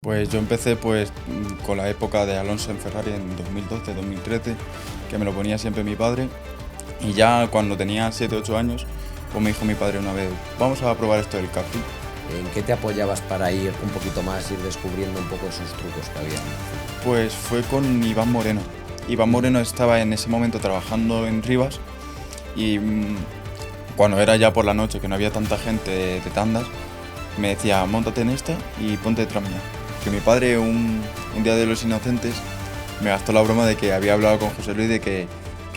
Pues yo empecé con la época de Alonso en Ferrari en 2012-2013, que me lo ponía siempre mi padre. Y ya cuando tenía 7-8 años, pues me dijo mi padre una vez, vamos a probar esto del karting. ¿En qué te apoyabas para ir un poquito más, ir descubriendo un poco esos trucos que había? Pues fue con Iván Moreno. Iván Moreno estaba en ese momento trabajando en Rivas y cuando era ya por la noche, que no había tanta gente de tandas, me decía, móntate en esta y ponte detrás mía. Que mi padre un día de los inocentes me gastó la broma de que había hablado con José Luis de que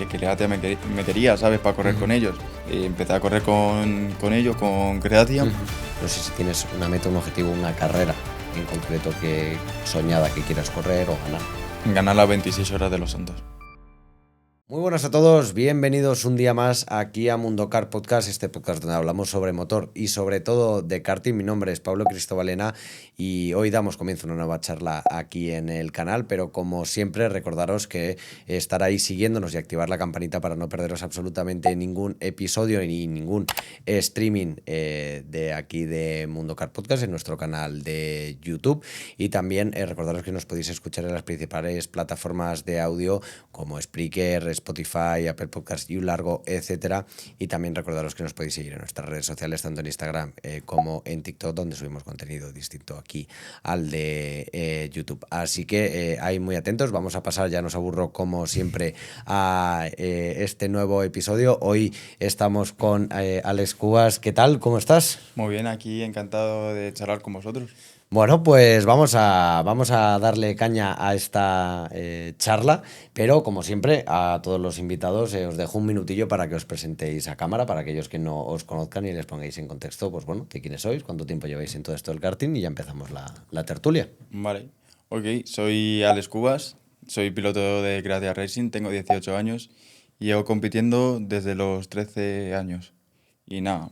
Creatia me quería, ¿sabes? Para correr con ellos. Y empecé a correr con ellos, con Creatia. No sé si tienes una meta, un objetivo, una carrera en concreto que soñada que quieras correr o ganar. Ganar las 26 horas de los Santos. Muy buenas a todos, bienvenidos un día más aquí a Mundo Car Podcast, este podcast donde hablamos sobre motor y sobre todo de karting. Mi nombre es Pablo Cristobalena y hoy damos comienzo a una nueva charla aquí en el canal, pero como siempre recordaros que estar ahí siguiéndonos y activar la campanita para no perderos absolutamente ningún episodio ni ningún streaming de aquí de Mundo Car Podcast en nuestro canal de YouTube, y también recordaros que nos podéis escuchar en las principales plataformas de audio como Spreaker, Spotify, Apple Podcasts y un largo, etcétera. Y también recordaros que nos podéis seguir en nuestras redes sociales, tanto en Instagram como en TikTok, donde subimos contenido distinto aquí al de YouTube. Así que ahí muy atentos. Vamos a pasar, ya nos aburro como siempre, a este nuevo episodio. Hoy estamos con Alex Cubas. ¿Qué tal? ¿Cómo estás? Muy bien, aquí encantado de charlar con vosotros. Bueno, pues vamos a darle caña a esta charla, pero como siempre a todos los invitados os dejo un minutillo para que os presentéis a cámara, para aquellos que no os conozcan y les pongáis en contexto, pues bueno, de quiénes sois, cuánto tiempo lleváis en todo esto del karting, y ya empezamos la tertulia. Vale. Ok, soy Alex Cubas, soy piloto de Creatia Racing, tengo 18 años y llevo compitiendo desde los 13 años. Y nada,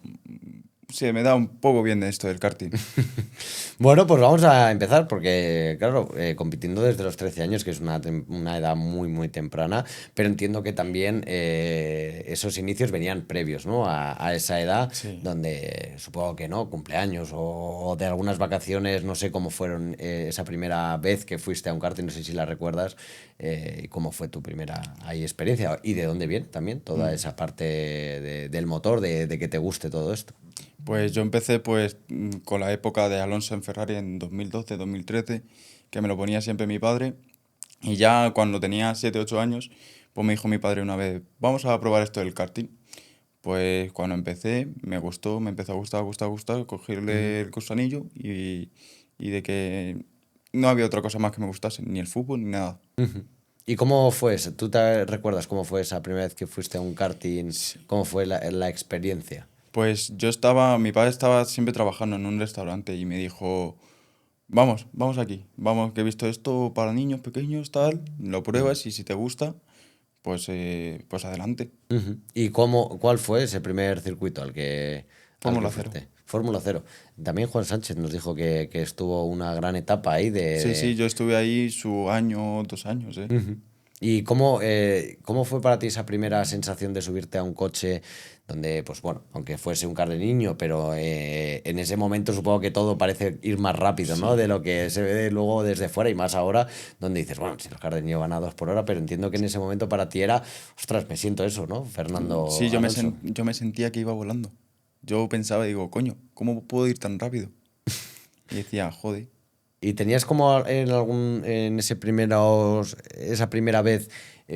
se me da un poco bien de esto del karting. Bueno, pues vamos a empezar porque, claro, compitiendo desde los 13 años, que es una edad muy, muy temprana, pero entiendo que también esos inicios venían previos, ¿no? A esa edad, Sí. donde supongo que no, cumpleaños o de algunas vacaciones, no sé cómo fueron esa primera vez que fuiste a un karting, no sé si la recuerdas, y cómo fue tu primera ahí experiencia y de dónde viene también toda esa parte del motor, de que te guste todo esto. Pues yo empecé con la época de Alonso en Ferrari en 2012-2013, que me lo ponía siempre mi padre. Y ya cuando tenía 7-8 años, pues me dijo mi padre una vez, vamos a probar esto del karting. Pues cuando empecé, me gustó, me empezó a gustar, cogerle el gusanillo y de que no había otra cosa más que me gustase, ni el fútbol ni nada. ¿Y cómo fue eso? ¿Tú te recuerdas cómo fue esa primera vez que fuiste a un karting? ¿Cómo fue la experiencia? Pues mi padre estaba siempre trabajando en un restaurante y me dijo, vamos aquí, vamos, que he visto esto para niños pequeños, tal, lo pruebas y si te gusta, pues adelante. ¿Y cuál fue ese primer circuito al que Fórmula Cero. fuiste? Fórmula Cero. También Juan Sánchez nos dijo que estuvo una gran etapa ahí Sí, yo estuve ahí su año, 2 años, ¿eh? ¿Y cómo fue para ti esa primera sensación de subirte a un coche donde, pues bueno, aunque fuese un car de niño, pero en ese momento supongo que todo parece ir más rápido, ¿no? De Sí. lo que se ve luego desde fuera, y más ahora, donde dices, bueno, si los car de niño van a 2 por hora, pero entiendo que en ese momento para ti era, ostras, me siento eso, ¿no? Sí, Fernando Alonso. yo me sentía que iba volando. Yo pensaba, digo, coño, ¿cómo puedo ir tan rápido? Y decía, joder. ¿Y tenías como en esa primera vez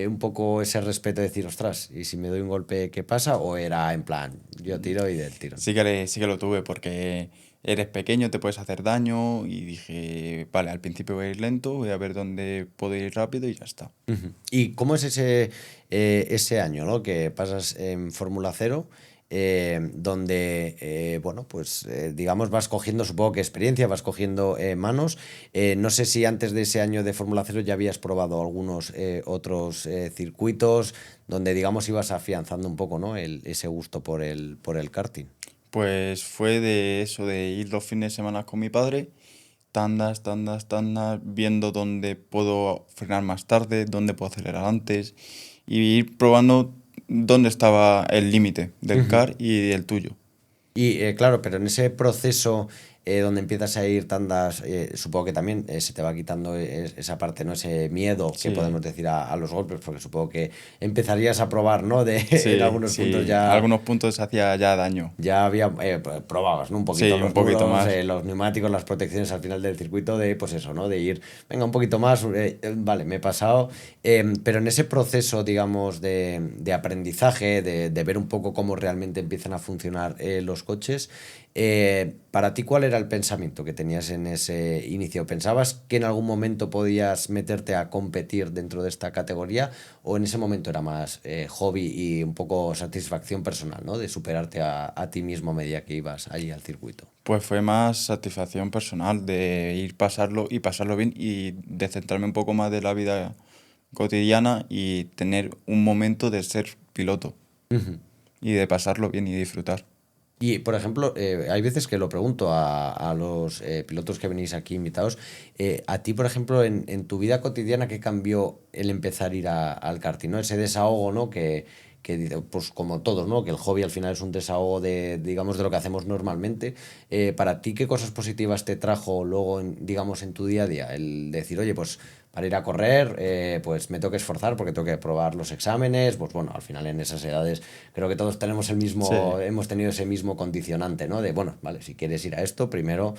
un poco ese respeto de decir, ostras, y si me doy un golpe, ¿qué pasa? ¿O era en plan, yo tiro y del tirón? Sí que lo tuve porque eres pequeño, te puedes hacer daño y dije, vale, al principio voy a ir lento, voy a ver dónde puedo ir rápido y ya está. ¿Y cómo es ese año, ¿no? Que pasas en Fórmula Cero, donde, bueno, pues digamos vas cogiendo, supongo que experiencia, vas cogiendo manos. No sé si antes de ese año de Fórmula Cero ya habías probado algunos otros circuitos donde, digamos, ibas afianzando un poco, ¿no? Ese gusto por el karting. Pues fue de eso, de ir los fines de semana con mi padre, tandas, viendo dónde puedo frenar más tarde, dónde puedo acelerar antes y ir probando dónde estaba el límite del car y el tuyo. Y claro, pero en ese proceso donde empiezas a ir tandas, supongo que también se te va quitando esa parte, ¿no? Ese miedo que Sí, podemos decir a los golpes, porque supongo que empezarías a probar, ¿no? De en sí, algunos puntos sí. A ya algunos puntos hacía ya daño. ya había probabas, ¿no? Un poquito Sí, un los poquito duros, más. los neumáticos, las protecciones al final del circuito, de pues eso, ¿no? De ir, venga, un poquito más, vale, me he pasado. Pero en ese proceso, digamos, de aprendizaje, de ver un poco cómo realmente empiezan a funcionar los coches, para ti, ¿cuál era el pensamiento que tenías en ese inicio? ¿Pensabas que en algún momento podías meterte a competir dentro de esta categoría? ¿O en ese momento era más hobby y un poco satisfacción personal, ¿no? De superarte a ti mismo a medida que ibas allí al circuito. Pues fue más satisfacción personal de ir pasarlo y pasarlo bien y de centrarme un poco más de la vida cotidiana y tener un momento de ser piloto y de pasarlo bien y disfrutar. Y, por ejemplo, hay veces que lo pregunto a los pilotos que venís aquí invitados, a ti, por ejemplo, en tu vida cotidiana, ¿qué cambió el empezar a ir al karting, ¿no? Ese desahogo, ¿no? Que dice, pues como todos, ¿no? Que el hobby al final es un desahogo de, digamos, de lo que hacemos normalmente. Para ti, ¿qué cosas positivas te trajo luego, digamos, en tu día a día? El decir, oye, pues para ir a correr, pues me tengo que esforzar porque tengo que probar los exámenes. Pues bueno, al final en esas edades creo que todos tenemos el mismo, Sí, hemos tenido ese mismo condicionante, ¿no? De, bueno, vale, si quieres ir a esto, primero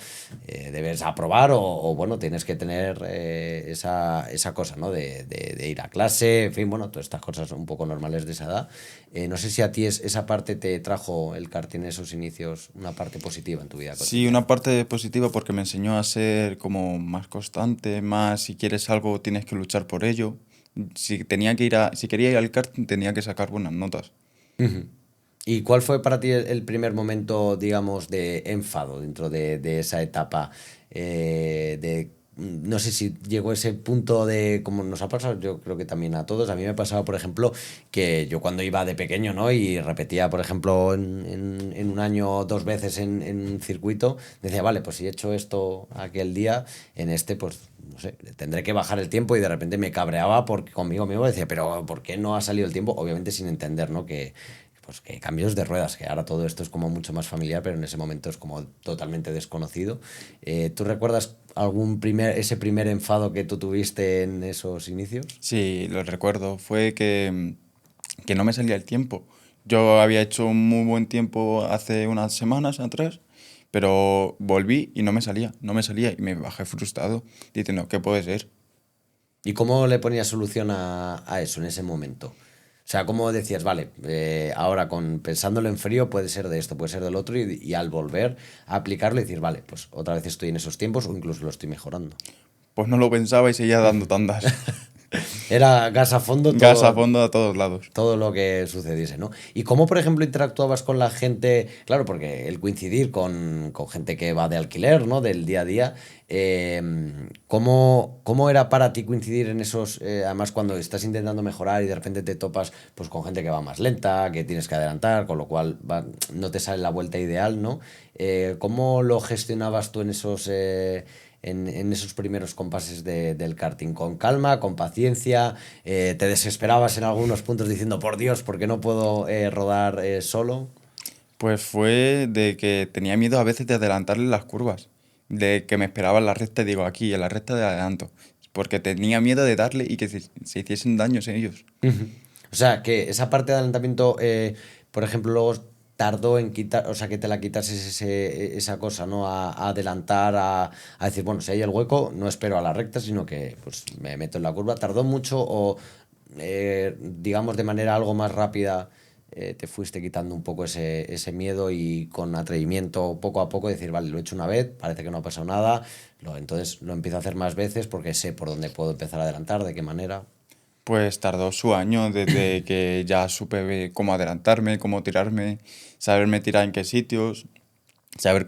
debes aprobar o, bueno, tienes que tener esa cosa, ¿no? De ir a clase, en fin, bueno, todas estas cosas un poco normales de esa edad. No sé si a ti esa parte te trajo el karting en esos inicios, una parte positiva en tu vida sí, cotidiana. una parte positiva porque me enseñó a ser como más constante, más si quieres algo tienes que luchar por ello. Si quería ir al karting tenía que sacar buenas notas. ¿Y cuál fue para ti el primer momento, digamos, de enfado dentro de esa etapa? No sé si llegó ese punto de, como nos ha pasado, yo creo que también a todos. A mí me pasaba, por ejemplo, que yo cuando iba de pequeño, ¿no? Y repetía, por ejemplo, en un año 2 veces en un circuito, decía, vale, pues si he hecho esto aquel día, en este, pues no sé, tendré que bajar el tiempo y de repente me cabreaba porque conmigo mismo decía, pero ¿por qué no ha salido el tiempo? Obviamente sin entender, ¿no? Pues que cambios de ruedas, que ahora todo esto es como mucho más familiar, pero en ese momento es como totalmente desconocido. ¿Tú recuerdas ese primer enfado que tú tuviste en esos inicios? Sí, lo recuerdo. Fue que no me salía el tiempo. Yo había hecho un muy buen tiempo hace unas semanas atrás, pero volví y no me salía y me bajé frustrado, diciendo, ¿qué puede ser? ¿Y cómo le ponías solución a eso en ese momento? O sea, ¿cómo decías, vale, ahora pensándolo en frío puede ser de esto, puede ser del otro, y al volver a aplicarlo y decir, vale, pues otra vez estoy en esos tiempos o incluso lo estoy mejorando? Pues no lo pensaba y seguía dando tandas. Era gas a fondo Gas a todo, fondo a todos lados. todo lo que sucediese, ¿no? Y cómo, por ejemplo, interactuabas con la gente, claro, porque el coincidir con gente que va de alquiler, ¿no? Del día a día, ¿cómo era para ti coincidir en esos, además cuando estás intentando mejorar y de repente te topas pues con gente que va más lenta, que tienes que adelantar, con lo cual no te sale la vuelta ideal, ¿no? ¿Cómo lo gestionabas tú en esos primeros compases del karting? ¿Con calma, con paciencia? ¿Te desesperabas en algunos puntos diciendo, por Dios, ¿por qué no puedo rodar solo? Pues fue de que tenía miedo a veces de adelantarle las curvas, de que me esperaba en la recta y digo, aquí, en la recta de adelanto, porque tenía miedo de darle y que se hiciesen daños en ellos. O sea, que esa parte de adelantamiento, por ejemplo, luego tardó en quitar, o sea, que te la quitases esa cosa, ¿no? A adelantar, a decir, bueno, si hay el hueco, no espero a la recta, sino que pues me meto en la curva. ¿Tardó mucho o, digamos, de manera algo más rápida, te fuiste quitando un poco ese miedo y con atrevimiento, poco a poco, decir, vale, lo he hecho una vez, parece que no ha pasado nada, entonces lo empiezo a hacer más veces porque sé por dónde puedo empezar a adelantar, de qué manera? Pues tardó su año desde que ya supe cómo adelantarme, cómo tirarme, saberme tirar en qué sitios, saber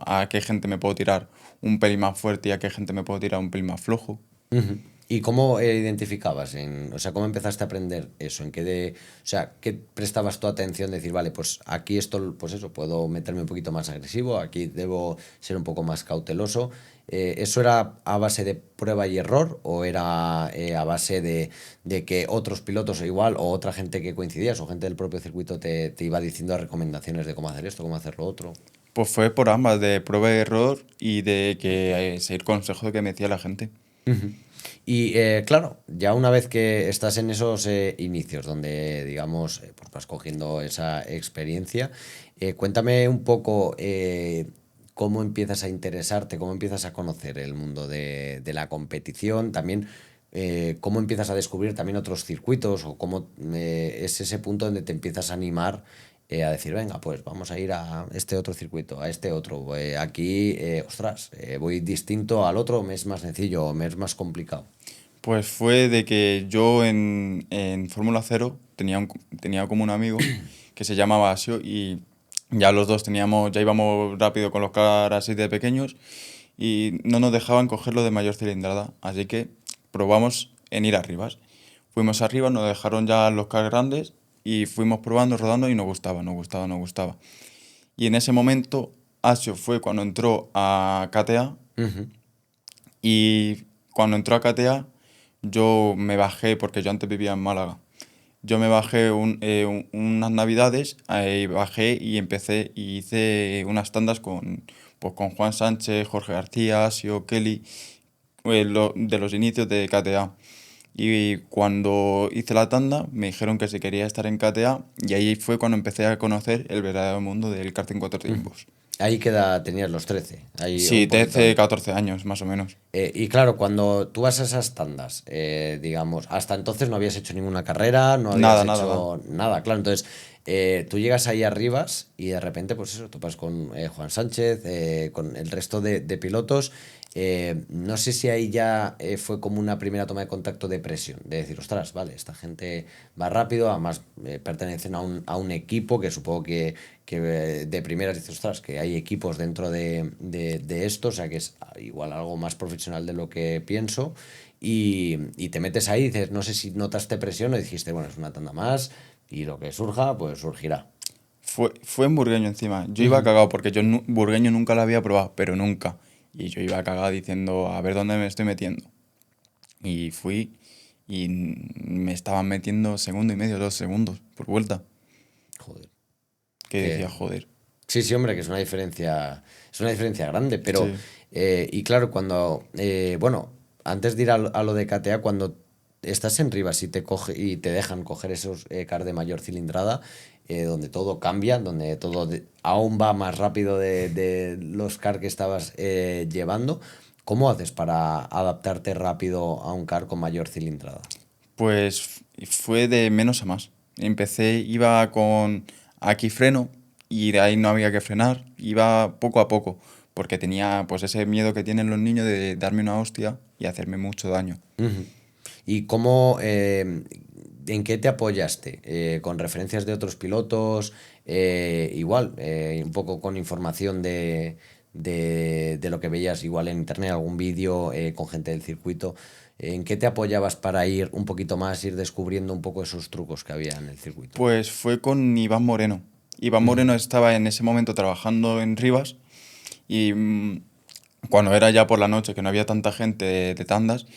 a qué gente me puedo tirar un pelín más fuerte y a qué gente me puedo tirar un pelín más flojo. Ujú. ¿Y cómo identificabas? O sea, ¿cómo empezaste a aprender eso? O sea, ¿qué prestabas tu atención? Decir, vale, pues aquí esto, pues eso, puedo meterme un poquito más agresivo, aquí debo ser un poco más cauteloso. ¿Eso era a base de prueba y error o era a base de que otros pilotos o igual o otra gente que coincidías o gente del propio circuito te iba diciendo recomendaciones de cómo hacer esto, cómo hacer lo otro? Pues fue por ambas, de prueba y error y de que seguir consejos que me decía la gente. Ujú. Y claro, ya una vez que estás en esos inicios donde, digamos, pues vas cogiendo esa experiencia, cuéntame un poco cómo empiezas a interesarte, cómo empiezas a conocer el mundo de la competición, también cómo empiezas a descubrir también otros circuitos o cómo es ese punto donde te empiezas a animar a decir, venga, pues vamos a ir a este otro circuito, a este otro. Aquí, ostras, voy distinto al otro, me es más sencillo, me es más complicado. Pues fue de que yo en Fórmula Cero tenía como un amigo que se llamaba Asio y ya los dos ya íbamos rápido con los caras así de pequeños y no nos dejaban cogerlo de mayor cilindrada, así que probamos en ir arriba. Fuimos arriba, nos dejaron ya los cars grandes y fuimos probando, rodando y nos gustaba, nos gustaba, nos gustaba. Y en ese momento Asio fue cuando entró a KTA Ujú. y cuando entró a KTA yo me bajé, porque yo antes vivía en Málaga. Yo me bajé unas navidades, bajé y empecé y hice unas tandas pues, con Juan Sánchez, Jorge García, Asio, Kelly, de los inicios de KTA. Y cuando hice la tanda me dijeron que si quería estar en KTA y ahí fue cuando empecé a conocer el verdadero mundo del karting cuatro tiempos. Ahí queda, tenías los 13 ahí Sí, un desde poquito hace antes. 14 años más o menos. Y claro, cuando tú vas a esas tandas, digamos, hasta entonces no habías hecho ninguna carrera, no habías Nada, nada, nada. hecho nada, claro. Entonces, tú llegas ahí arriba y de repente, pues eso, topas con Juan Sánchez, con el resto de pilotos. No sé si ahí ya fue como una primera toma de contacto de presión, de decir, ostras, vale, esta gente va rápido, además pertenecen a un equipo que supongo que de primeras dices, ostras, que hay equipos dentro de esto, o sea que es igual algo más profesional de lo que pienso, y te metes ahí y dices, no sé si notaste presión o dijiste, bueno, es una tanda más y lo que surja, pues surgirá. Fue en Burgueño encima. Yo iba Ujú. cagado porque Burgueño nunca lo había probado, pero nunca. Y yo iba cagado diciendo, a ver dónde me estoy metiendo. Y fui y me estaban metiendo segundo y medio, 2 segundos por vuelta. Joder. Que Que, decía, joder. sí, sí, hombre, que es una diferencia grande, pero, Sí. y claro, cuando, bueno, antes de ir a lo de KTA, cuando estás en Rivas y y te dejan coger esos cars de mayor cilindrada, donde todo cambia, donde todo aún va más rápido de los cars que estabas llevando, ¿cómo haces para adaptarte rápido a un car con mayor cilindrada? Pues fue de menos a más. Iba con aquí freno y de ahí no había que frenar. Iba poco a poco porque tenía pues ese miedo que tienen los niños de darme una hostia y hacerme mucho daño. Ujú. ¿Y cómo, en qué te apoyaste? ¿Con referencias de otros pilotos? Igual, un poco con información de lo que veías igual en internet, algún vídeo con gente del circuito. ¿En qué te apoyabas para ir un poquito más, ir descubriendo un poco esos trucos que había en el circuito? Pues fue con Iván Moreno. Iván Ujú. Moreno estaba en ese momento trabajando en Rivas y cuando era ya por la noche, que no había tanta gente de tandas,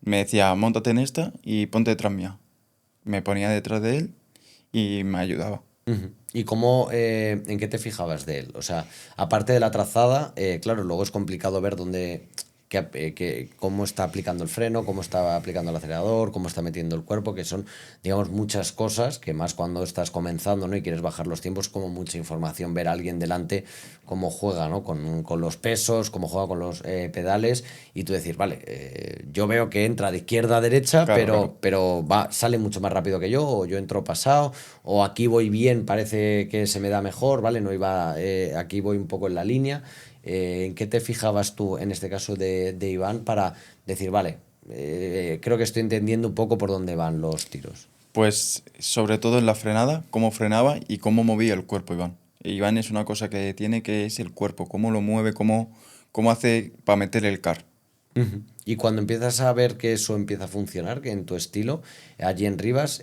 me decía, móntate en esta y ponte detrás mía. Me ponía detrás de él y me ayudaba. Ujú. ¿Y cómo, en qué te fijabas de él? O sea, aparte de la trazada, claro, luego es complicado ver cómo está aplicando el freno, cómo está aplicando el acelerador, cómo está metiendo el cuerpo, que son, digamos, muchas cosas que más cuando estás comenzando, ¿no? Y quieres bajar los tiempos, como mucha información ver a alguien delante cómo juega, ¿no? Con los pesos, cómo juega con los pedales y tú decir, vale, yo veo que entra de izquierda a derecha, Claro, claro. pero sale mucho más rápido que yo, o yo entro pasado, o aquí voy bien, parece que se me da mejor, ¿vale? No iba, aquí voy un poco en la línea. ¿En qué te fijabas tú, en este caso de Iván, para decir, vale, creo que estoy entendiendo un poco por dónde van los tiros? Pues sobre todo en la frenada, cómo frenaba y cómo movía el cuerpo Iván. Iván es una cosa que tiene que es el cuerpo, cómo lo mueve, cómo hace para meter el car. Ujú. Y cuando empiezas a ver que eso empieza a funcionar, que en tu estilo, allí en Rivas,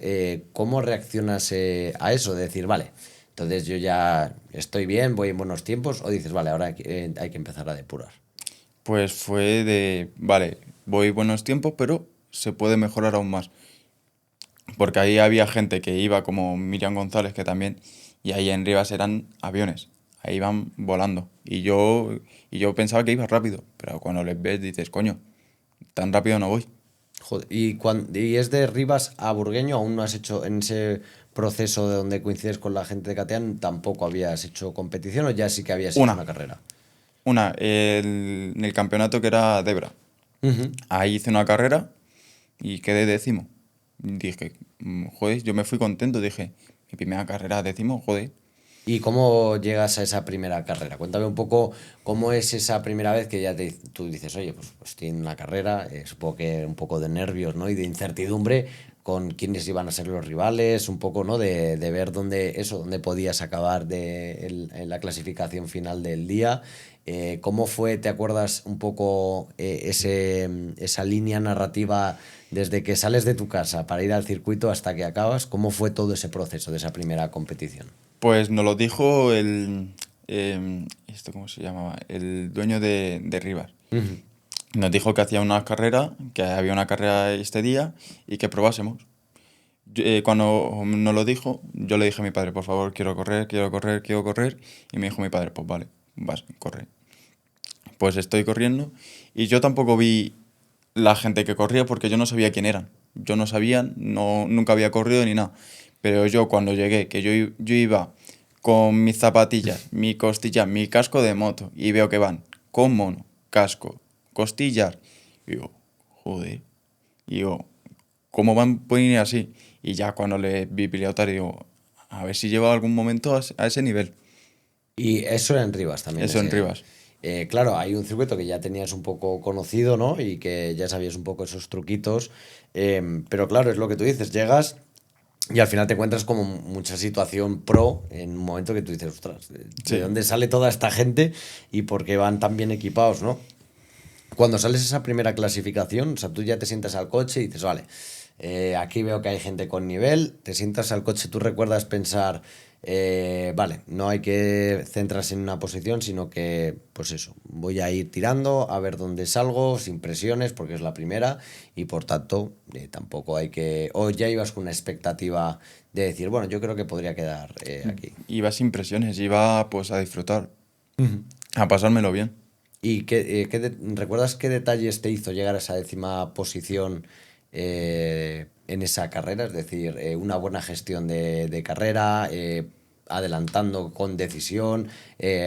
¿cómo reaccionas a eso? De decir, vale, entonces yo ya estoy bien, voy en buenos tiempos, o dices, vale, ahora hay que empezar a depurar. Pues fue vale, voy buenos tiempos, pero se puede mejorar aún más. Porque ahí había gente que iba como Miriam González, que también, y ahí en Rivas eran aviones. ahí van volando. Y yo pensaba que iba rápido, pero cuando les ves dices, coño, tan rápido no voy. Joder, ¿y es de Rivas a Burgueño? ¿Aún no has hecho en ese proceso de donde coincides con la gente de Cateán? ¿Tampoco habías hecho competición o ya sí que habías hecho Una, una carrera? en el campeonato que era Debra. Ujú. Ahí hice una carrera y quedé décimo. Dije, joder, yo me fui contento, dije, mi primera carrera décimo, joder. ¿Y cómo llegas a esa primera carrera? Cuéntame un poco cómo es esa primera vez que tú dices, oye, pues estoy en una carrera, supongo que un poco de nervios, ¿no? Y de incertidumbre con quiénes iban a ser los rivales, un poco, ¿no? De ver dónde podías acabar en la clasificación final del día. ¿Cómo fue, te acuerdas un poco esa línea narrativa desde que sales de tu casa para ir al circuito hasta que acabas? ¿Cómo fue todo ese proceso de esa primera competición? Pues nos lo dijo ¿esto cómo se llamaba? El dueño de Rivas. Ujú. Nos dijo que hacía una carrera, que había una carrera este día y que probásemos. Cuando nos lo dijo, yo le dije a mi padre, por favor, quiero correr, quiero correr, quiero correr. Y me dijo mi padre, pues vale, vas, corre. Pues estoy corriendo y yo tampoco vi la gente que corría porque yo no sabía quién eran. Yo no sabía, no, nunca había corrido ni nada. Pero yo cuando llegué, que yo iba con mis zapatillas, mi costilla, mi casco de moto y veo que van con mono, casco, costillas. Y digo, joder. Y digo, ¿cómo van pueden ir así? Y ya cuando le vi pilotar digo, a ver si llego a algún momento a ese nivel. Y eso era en Rivas también. Eso en Rivas. Claro, hay un circuito que ya tenías un poco conocido, ¿no? Y que ya sabías un poco esos truquitos. Pero claro, es lo que tú dices, llegas y al final te encuentras como mucha situación pro en un momento que tú dices, ostras, ¿de Sí. dónde sale toda esta gente y por qué van tan bien equipados, ¿no? Cuando sales esa primera clasificación, o sea, tú ya te sientas al coche y dices, vale, aquí veo que hay gente con nivel, te sientas al coche, tú recuerdas pensar, vale, no hay que centrarse en una posición, sino que, pues eso, voy a ir tirando a ver dónde salgo, sin presiones, porque es la primera, y por tanto, tampoco hay que, o ya ibas con una expectativa de decir, bueno, yo creo que podría quedar aquí. Iba sin presiones, iba pues a disfrutar, a pasármelo bien. ¿Y recuerdas qué detalles te hizo llegar a esa décima posición en esa carrera? Es decir, una buena gestión de carrera, adelantando con decisión,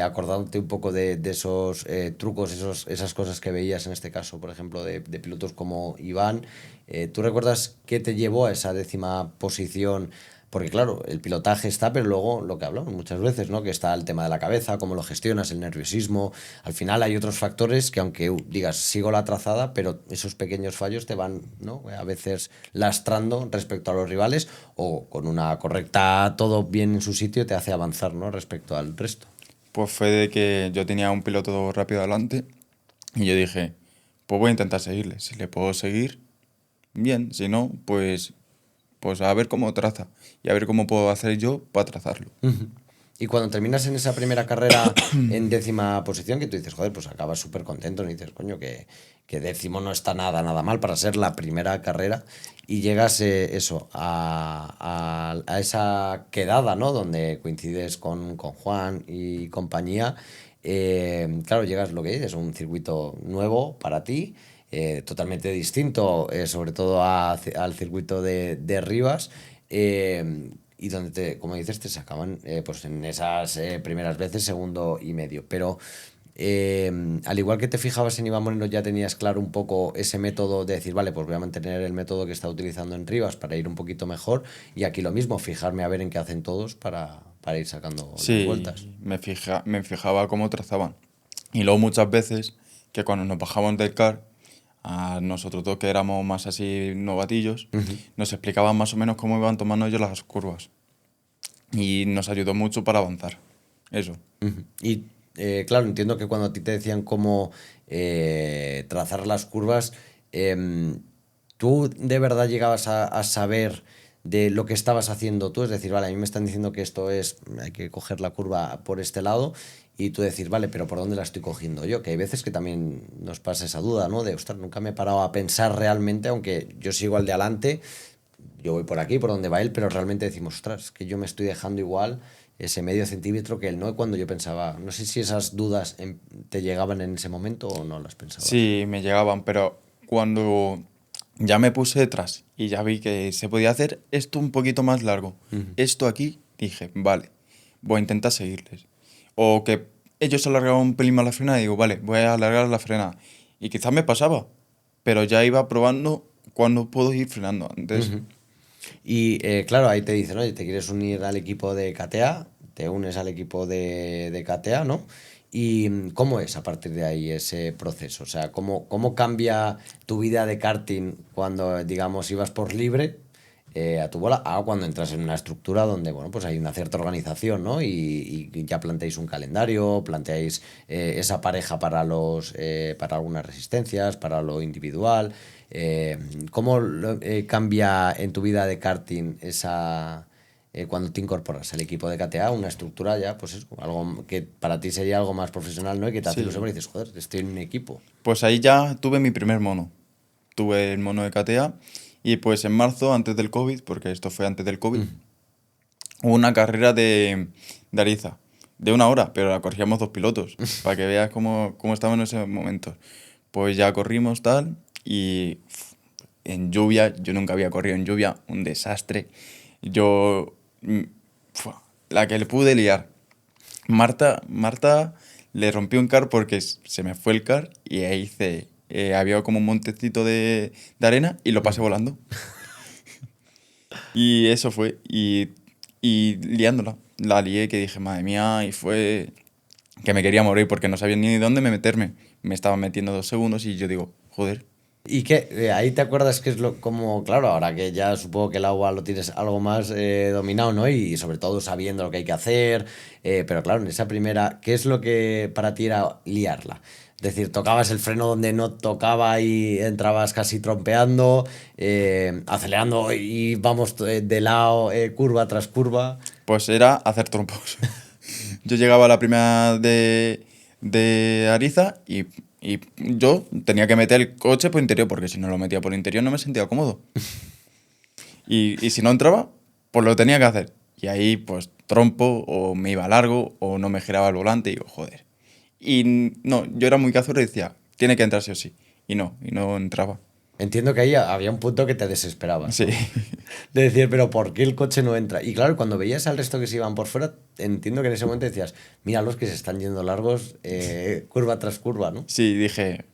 acordándote un poco de esos trucos, esas cosas que veías en este caso, por ejemplo, de pilotos como Iván. ¿Tú recuerdas qué te llevó a esa décima posición? Porque claro, el pilotaje está, pero luego lo que hablamos muchas veces, ¿no? Que está el tema de la cabeza, cómo lo gestionas, el nerviosismo. Al final hay otros factores que aunque digas sigo la trazada, pero esos pequeños fallos te van, ¿no? A veces lastrando respecto a los rivales o con una correcta, todo bien en su sitio te hace avanzar, ¿no? Respecto al resto. Pues fue de que yo tenía un piloto rápido adelante y yo dije, pues voy a intentar seguirle. Si le puedo seguir, bien. Si no, pues a ver cómo traza y a ver cómo puedo hacer yo para trazarlo. Ujú. Y cuando terminas en esa primera carrera en décima posición, que tú dices, joder, pues acabas súper contento, y dices, coño, que décimo no está nada mal para ser la primera carrera, y llegas eso, a esa quedada, ¿no? Donde coincides con Juan y compañía. Claro, llegas lo que dices, un circuito nuevo para ti, totalmente distinto, sobre todo al circuito de Rivas. Y donde, como dices, te sacaban pues en esas primeras veces segundo y medio. Pero al igual que te fijabas en Iván Moreno, ya tenías claro un poco ese método de decir, vale, pues voy a mantener el método que está utilizando en Rivas para ir un poquito mejor. Y aquí lo mismo, fijarme a ver en qué hacen todos para ir sacando las vueltas. Sí, me fijaba cómo trazaban. Y luego muchas veces que cuando nos bajaban del car, a nosotros dos que éramos más así novatillos, nos explicaban más o menos cómo iban tomando ellos las curvas. Y nos ayudó mucho para avanzar. Eso. Ujú. Y claro, entiendo que cuando a ti te decían cómo trazar las curvas, ¿tú de verdad llegabas a saber de lo que estabas haciendo tú? Es decir, vale, a mí me están diciendo que esto es, hay que coger la curva por este lado y tú decir, vale, pero ¿por dónde la estoy cogiendo yo? Que hay veces que también nos pasa esa duda, ¿no? De, ostras, nunca me he parado a pensar realmente, aunque yo sigo al de adelante, yo voy por aquí, por donde va él, pero realmente decimos, ostras, que yo me estoy dejando igual ese medio centímetro que él no, cuando yo pensaba, no sé si esas dudas te llegaban en ese momento o no las pensabas. Sí, me llegaban, pero cuando ya me puse detrás y ya vi que se podía hacer esto un poquito más largo, Ujú. esto aquí, dije, vale, voy a intentar seguirles. O que ellos alargaban un pelín más la frenada, digo, vale, voy a alargar la frenada. Y quizás me pasaba, pero ya iba probando cuándo puedo ir frenando. Antes, Ujú. Y claro, ahí te dicen, oye, te quieres unir al equipo de KTA, te unes al equipo de KTA, ¿no? ¿Y cómo es a partir de ahí ese proceso? O sea, ¿cómo cambia tu vida de karting cuando, digamos, ibas por libre a tu bola a cuando entras en una estructura donde, bueno, pues hay una cierta organización, ¿no? Y ya planteáis un calendario, planteáis esa pareja para algunas resistencias, para lo individual. Eh, ¿Cómo cambia en tu vida de karting cuando te incorporas al equipo de KTA, una estructura ya, pues eso, algo que para ti sería algo más profesional, ¿no? Y que te hace ilusión sí. porque dices, joder, estoy en un equipo. Pues ahí ya tuve mi primer mono. Tuve el mono de KTA y pues en marzo, antes del COVID, porque esto fue antes del COVID, hubo una carrera de Ariza, de 1 hora, pero la corríamos 2 pilotos, para que veas cómo estábamos en ese momento. Pues ya corrimos tal y en lluvia, yo nunca había corrido en lluvia, un desastre. Yo, la que le pude liar. Marta le rompió un car porque se me fue el car y ahí había como un montecito de arena y lo pasé volando. Y eso fue. Y liándola. La lié que dije, madre mía, y fue que me quería morir porque no sabía ni dónde me meterme. Me estaba metiendo 2 segundos y yo digo, joder. Y que ahí te acuerdas que es como, claro, ahora que ya supongo que el agua lo tienes algo más dominado, ¿no? Y sobre todo sabiendo lo que hay que hacer, pero claro, en esa primera, ¿qué es lo que para ti era liarla? Es decir, tocabas el freno donde no tocaba y entrabas casi trompeando, acelerando y vamos de lado, curva tras curva. Pues era hacer trompos. Yo llegaba a la primera de Ariza y yo tenía que meter el coche por interior porque si no lo metía por interior no me sentía cómodo. Y si no entraba, pues lo tenía que hacer. Y ahí, pues, trompo, o me iba largo, o no me giraba el volante, y digo, joder. No, yo era muy cazurro y decía, tiene que entrar sí o sí. Y no entraba. Entiendo que ahí había un punto que te desesperabas, Sí, ¿no? De decir, pero ¿por qué el coche no entra? Y claro, cuando veías al resto que se iban por fuera, entiendo que en ese momento decías, mira los que se están yendo largos, curva tras curva, ¿no? sí, dije,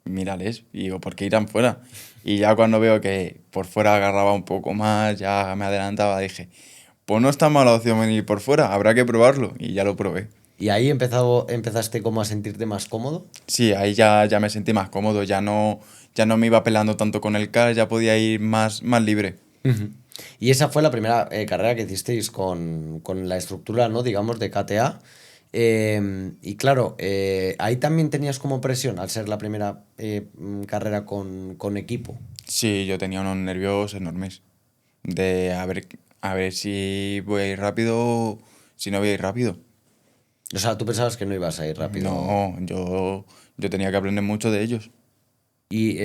mírales, y digo, ¿por qué irán fuera? Y ya cuando veo que por fuera agarraba un poco más, ya me adelantaba, dije, pues no es tan mala opción venir por fuera, habrá que probarlo. Y ya lo probé. Y ahí empezaste como a sentirte más cómodo. Sí, ahí ya me sentí más cómodo, ya no me iba peleando tanto con el car, ya podía ir más libre. Ujú. Y esa fue la primera carrera que hicisteis con la estructura, ¿no? Digamos, de KTA. Y claro, ahí también tenías como presión al ser la primera carrera con equipo. Sí, yo tenía unos nervios enormes de a ver si voy a ir rápido o si no voy a ir rápido. O sea, tú pensabas que no ibas a ir rápido. No, yo tenía que aprender mucho de ellos. Y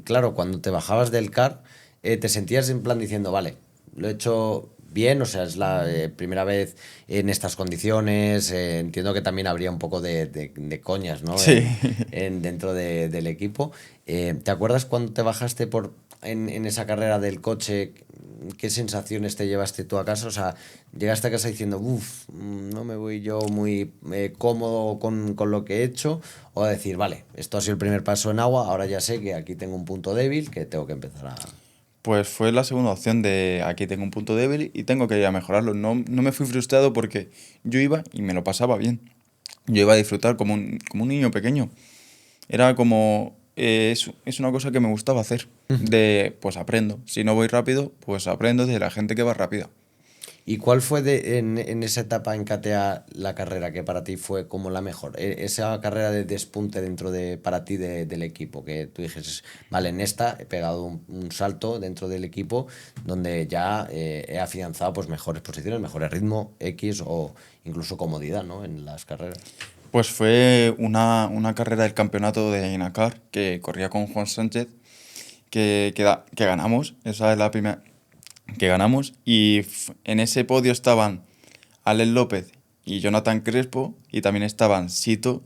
claro, cuando te bajabas del car, te sentías en plan diciendo, vale, lo he hecho bien, o sea, es la primera vez en estas condiciones. Entiendo que también habría un poco de coñas, ¿no? Sí, Dentro del equipo. ¿Te acuerdas cuando te bajaste en esa carrera del coche? ¿Qué sensaciones te llevaste tú a casa? O sea, llegaste a casa diciendo, uff, no me voy yo muy cómodo con lo que he hecho, o a decir, vale, esto ha sido el primer paso en agua, ahora ya sé que aquí tengo un punto débil que tengo que empezar a... pues fue la segunda opción de aquí tengo un punto débil y tengo que ir a mejorarlo. No me fui frustrado porque yo iba y me lo pasaba bien. Yo iba a disfrutar como un niño pequeño. Era como, es una cosa que me gustaba hacer. De, pues aprendo. Si no voy rápido, pues aprendo de la gente que va rápida. ¿Y cuál fue en esa etapa en KTA la carrera que para ti fue como la mejor? Esa carrera de despunte dentro para ti del equipo, que tú dices, vale, en esta he pegado un salto dentro del equipo donde ya he afianzado pues mejores posiciones, mejores ritmo, X o incluso comodidad, ¿no? En las carreras. Pues fue una carrera del campeonato de Inacar que corría con Juan Sánchez, que ganamos. Esa es la primera que ganamos. Y en ese podio estaban Alex López y Jonathan Crespo, y también estaban Sito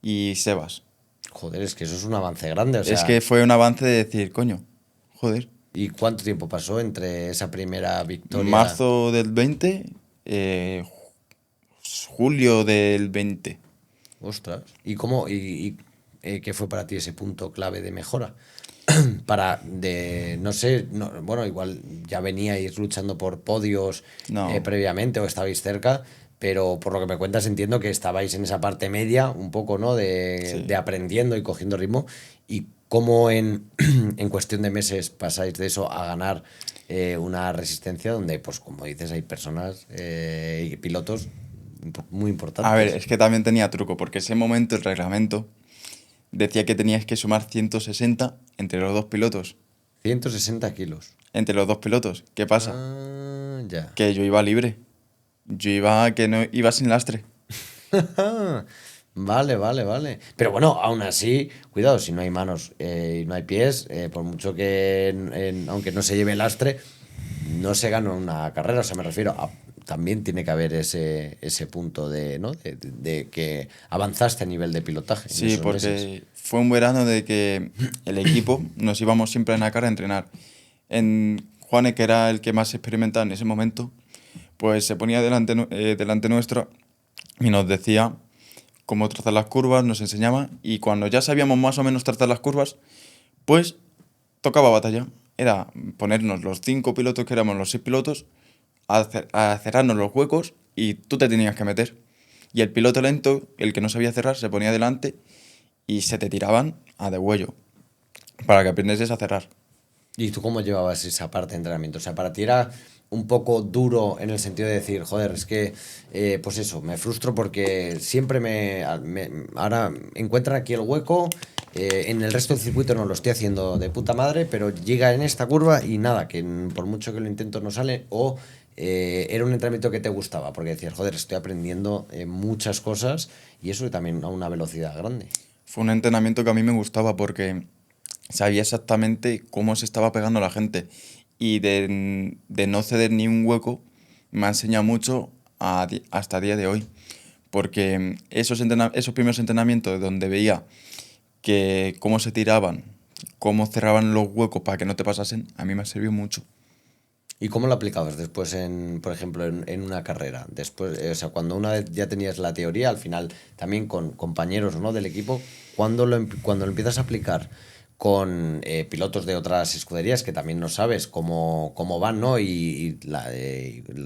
y Sebas. Joder, es que eso es un avance grande, o Es sea, que fue un avance de decir, coño, joder, ¿y cuánto tiempo pasó entre esa primera victoria? marzo del 20, julio del 20. Ostras. ¿Y cómo, qué fue para ti ese punto clave de mejora? No sé, bueno, igual ya veníais luchando por podios No, previamente o estabais cerca, pero por lo que me cuentas entiendo que estabais en esa parte media un poco, ¿no? De sí. aprendiendo y cogiendo ritmo. ¿Y cómo en cuestión de meses pasáis de eso a ganar una resistencia donde, pues como dices, hay personas y pilotos muy A ver, importantes? es que también tenía truco, porque ese momento el reglamento decía que tenías que sumar 160 entre los dos pilotos. 160 kilos. Entre los dos pilotos. ¿Qué pasa? Ah, ya. Que yo iba libre. Yo iba que no iba sin lastre. Vale, vale, vale. Pero bueno, aún así, cuidado, si no hay manos y no hay pies, por mucho que, aunque no se lleve lastre, no se gana una carrera. O sea, me refiero a, también tiene que haber ese punto de, ¿no? De que avanzaste a nivel de pilotaje en Sí, esos meses. porque fue un verano de que el equipo nos íbamos siempre a Nacar a entrenar. Juane, que era el que más experimentaba en ese momento, pues se ponía delante nuestro y nos decía cómo trazar las curvas, nos enseñaba, y cuando ya sabíamos más o menos trazar las curvas, pues tocaba batalla. Era ponernos los 5 pilotos que éramos los 6 pilotos, a cerrarnos los huecos, y tú te tenías que meter. Y el piloto lento, el que no sabía cerrar, se ponía delante y se te tiraban a degüello para que aprendieses a cerrar. ¿Y tú cómo llevabas esa parte de entrenamiento? O sea, para ti era un poco duro en el sentido de decir, joder, es que, pues eso, me frustro porque siempre ahora encuentran aquí el hueco, en el resto del circuito no lo estoy haciendo de puta madre, pero llega en esta curva y nada, que por mucho que lo intento no sale, o era un entrenamiento que te gustaba, porque decías, joder, estoy aprendiendo muchas cosas y eso también a una velocidad grande. Fue un entrenamiento que a mí me gustaba porque sabía exactamente cómo se estaba pegando la gente, y de no ceder ni un hueco me ha enseñado mucho hasta el día de hoy, porque esos primeros entrenamientos donde veía que cómo se tiraban, cómo cerraban los huecos para que no te pasasen, a mí me ha servido mucho. ¿Y cómo lo aplicabas después por ejemplo, en una carrera? Después, o sea, cuando una vez ya tenías la teoría, al final también con compañeros, ¿no? del equipo, cuando lo empiezas a aplicar con pilotos de otras escuderías que también no sabes cómo van, ¿no?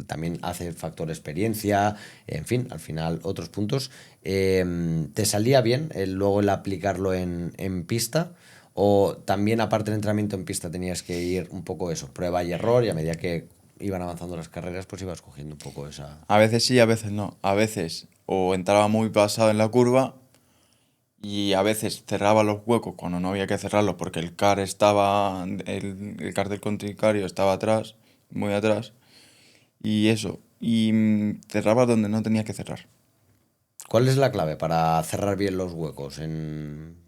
También hace factor experiencia, en fin, al final otros puntos. ¿Te salía bien luego el aplicarlo en pista? ¿O también, aparte del entrenamiento en pista, tenías que ir un poco eso, prueba y error, y a medida que iban avanzando las carreras, pues ibas cogiendo un poco esa... A veces sí, a veces no. A veces o entraba muy pasado en la curva, y a veces cerraba los huecos cuando no había que cerrarlos porque el car del contrincante estaba atrás, muy atrás, y eso. Y cerraba donde no tenía que cerrar. ¿Cuál es la clave para cerrar bien los huecos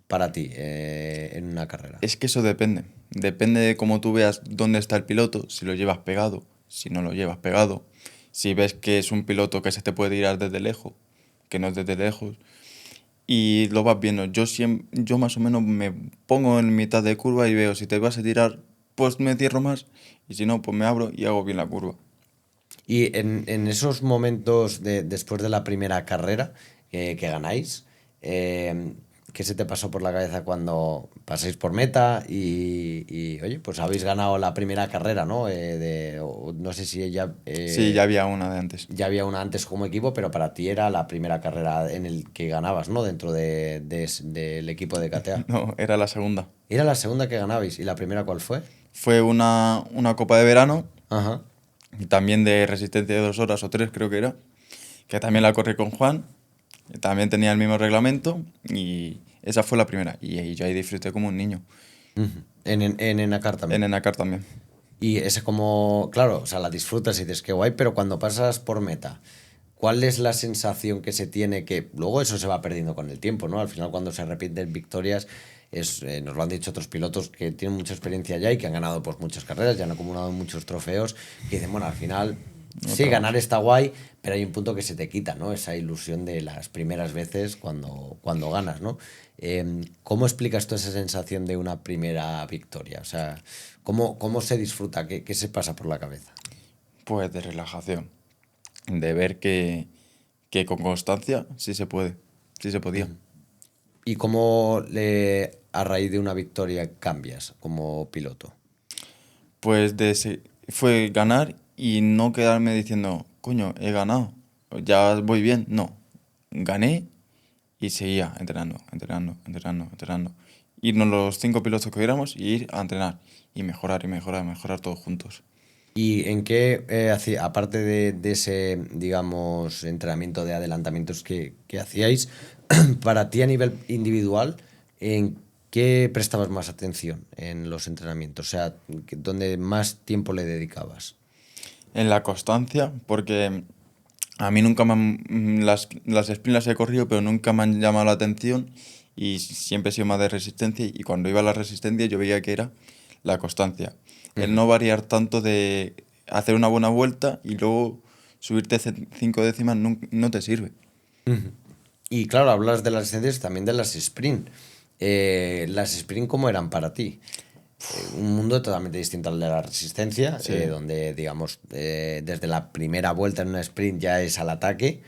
para ti en una carrera? Es que eso depende. Depende de cómo tú veas dónde está el piloto, si lo llevas pegado, si no lo llevas pegado, si ves que es un piloto que se te puede tirar desde lejos, que no es desde lejos, y lo vas viendo. Yo más o menos me pongo en mitad de curva y veo si te vas a tirar, pues me cierro más, y si no, pues me abro y hago bien la curva. Y en esos momentos después de la primera carrera que ganáis, ¿qué se te pasó por la cabeza cuando pasáis por meta oye, pues habéis ganado la primera carrera, ¿no? No sé si ella Sí, ya había una de antes. ya había una antes como equipo, pero para ti era la primera carrera en el que ganabas, ¿no? Dentro del equipo de KTA. No, era la segunda. Era la segunda que ganabais. ¿Y la primera cuál fue? Fue una copa de verano, Ajá. también de resistencia de 2 horas o 3 creo que era, que también la corrí con Juan, que también tenía el mismo reglamento, y esa fue la primera. Y ahí yo ahí disfruté como un niño. Ujú. En Enacar En también. Enacar también. Y ese como, claro, o sea, la disfrutas y dices que guay, pero cuando pasas por meta, ¿cuál es la sensación que se tiene que luego eso se va perdiendo con el tiempo, ¿no? Al final cuando se repiten victorias, nos lo han dicho otros pilotos que tienen mucha experiencia ya y que han ganado pues muchas carreras, ya han acumulado muchos trofeos, que dicen, bueno, al final Sí, ganar está guay, pero hay un punto que se te quita, ¿no? Esa ilusión de las primeras veces cuando ganas, ¿no? ¿Cómo explicas tú esa sensación de una primera victoria? O sea, ¿cómo se disfruta? ¿Qué se pasa por la cabeza? Pues de relajación, de ver que con constancia sí se puede, sí se podía. ¿Y a raíz de una victoria cambias como piloto? Pues fue ganar y no quedarme diciendo, coño, he ganado, ya voy bien. No, gané y seguía entrenando, entrenando, entrenando, entrenando. Irnos los 5 pilotos que éramos y ir a entrenar y mejorar y mejorar, mejorar todos juntos. ¿Y en qué, aparte de ese, digamos, entrenamiento de adelantamientos que hacíais, para ti a nivel individual, ¿en qué prestabas más atención en los entrenamientos? O sea, ¿dónde más tiempo le dedicabas? En la constancia, porque a mí nunca las sprints las he corrido, pero nunca me han llamado la atención y siempre he sido más de resistencia y cuando iba a la resistencia yo veía que era la constancia. El no variar tanto de hacer una buena vuelta y luego subirte 5 décimas no te sirve. Y claro, hablas de las resistencias, también de las sprint. ¿Las sprint cómo eran para ti? Un mundo totalmente distinto al de la resistencia, Sí, donde, digamos, desde la primera vuelta en una sprint ya es al ataque.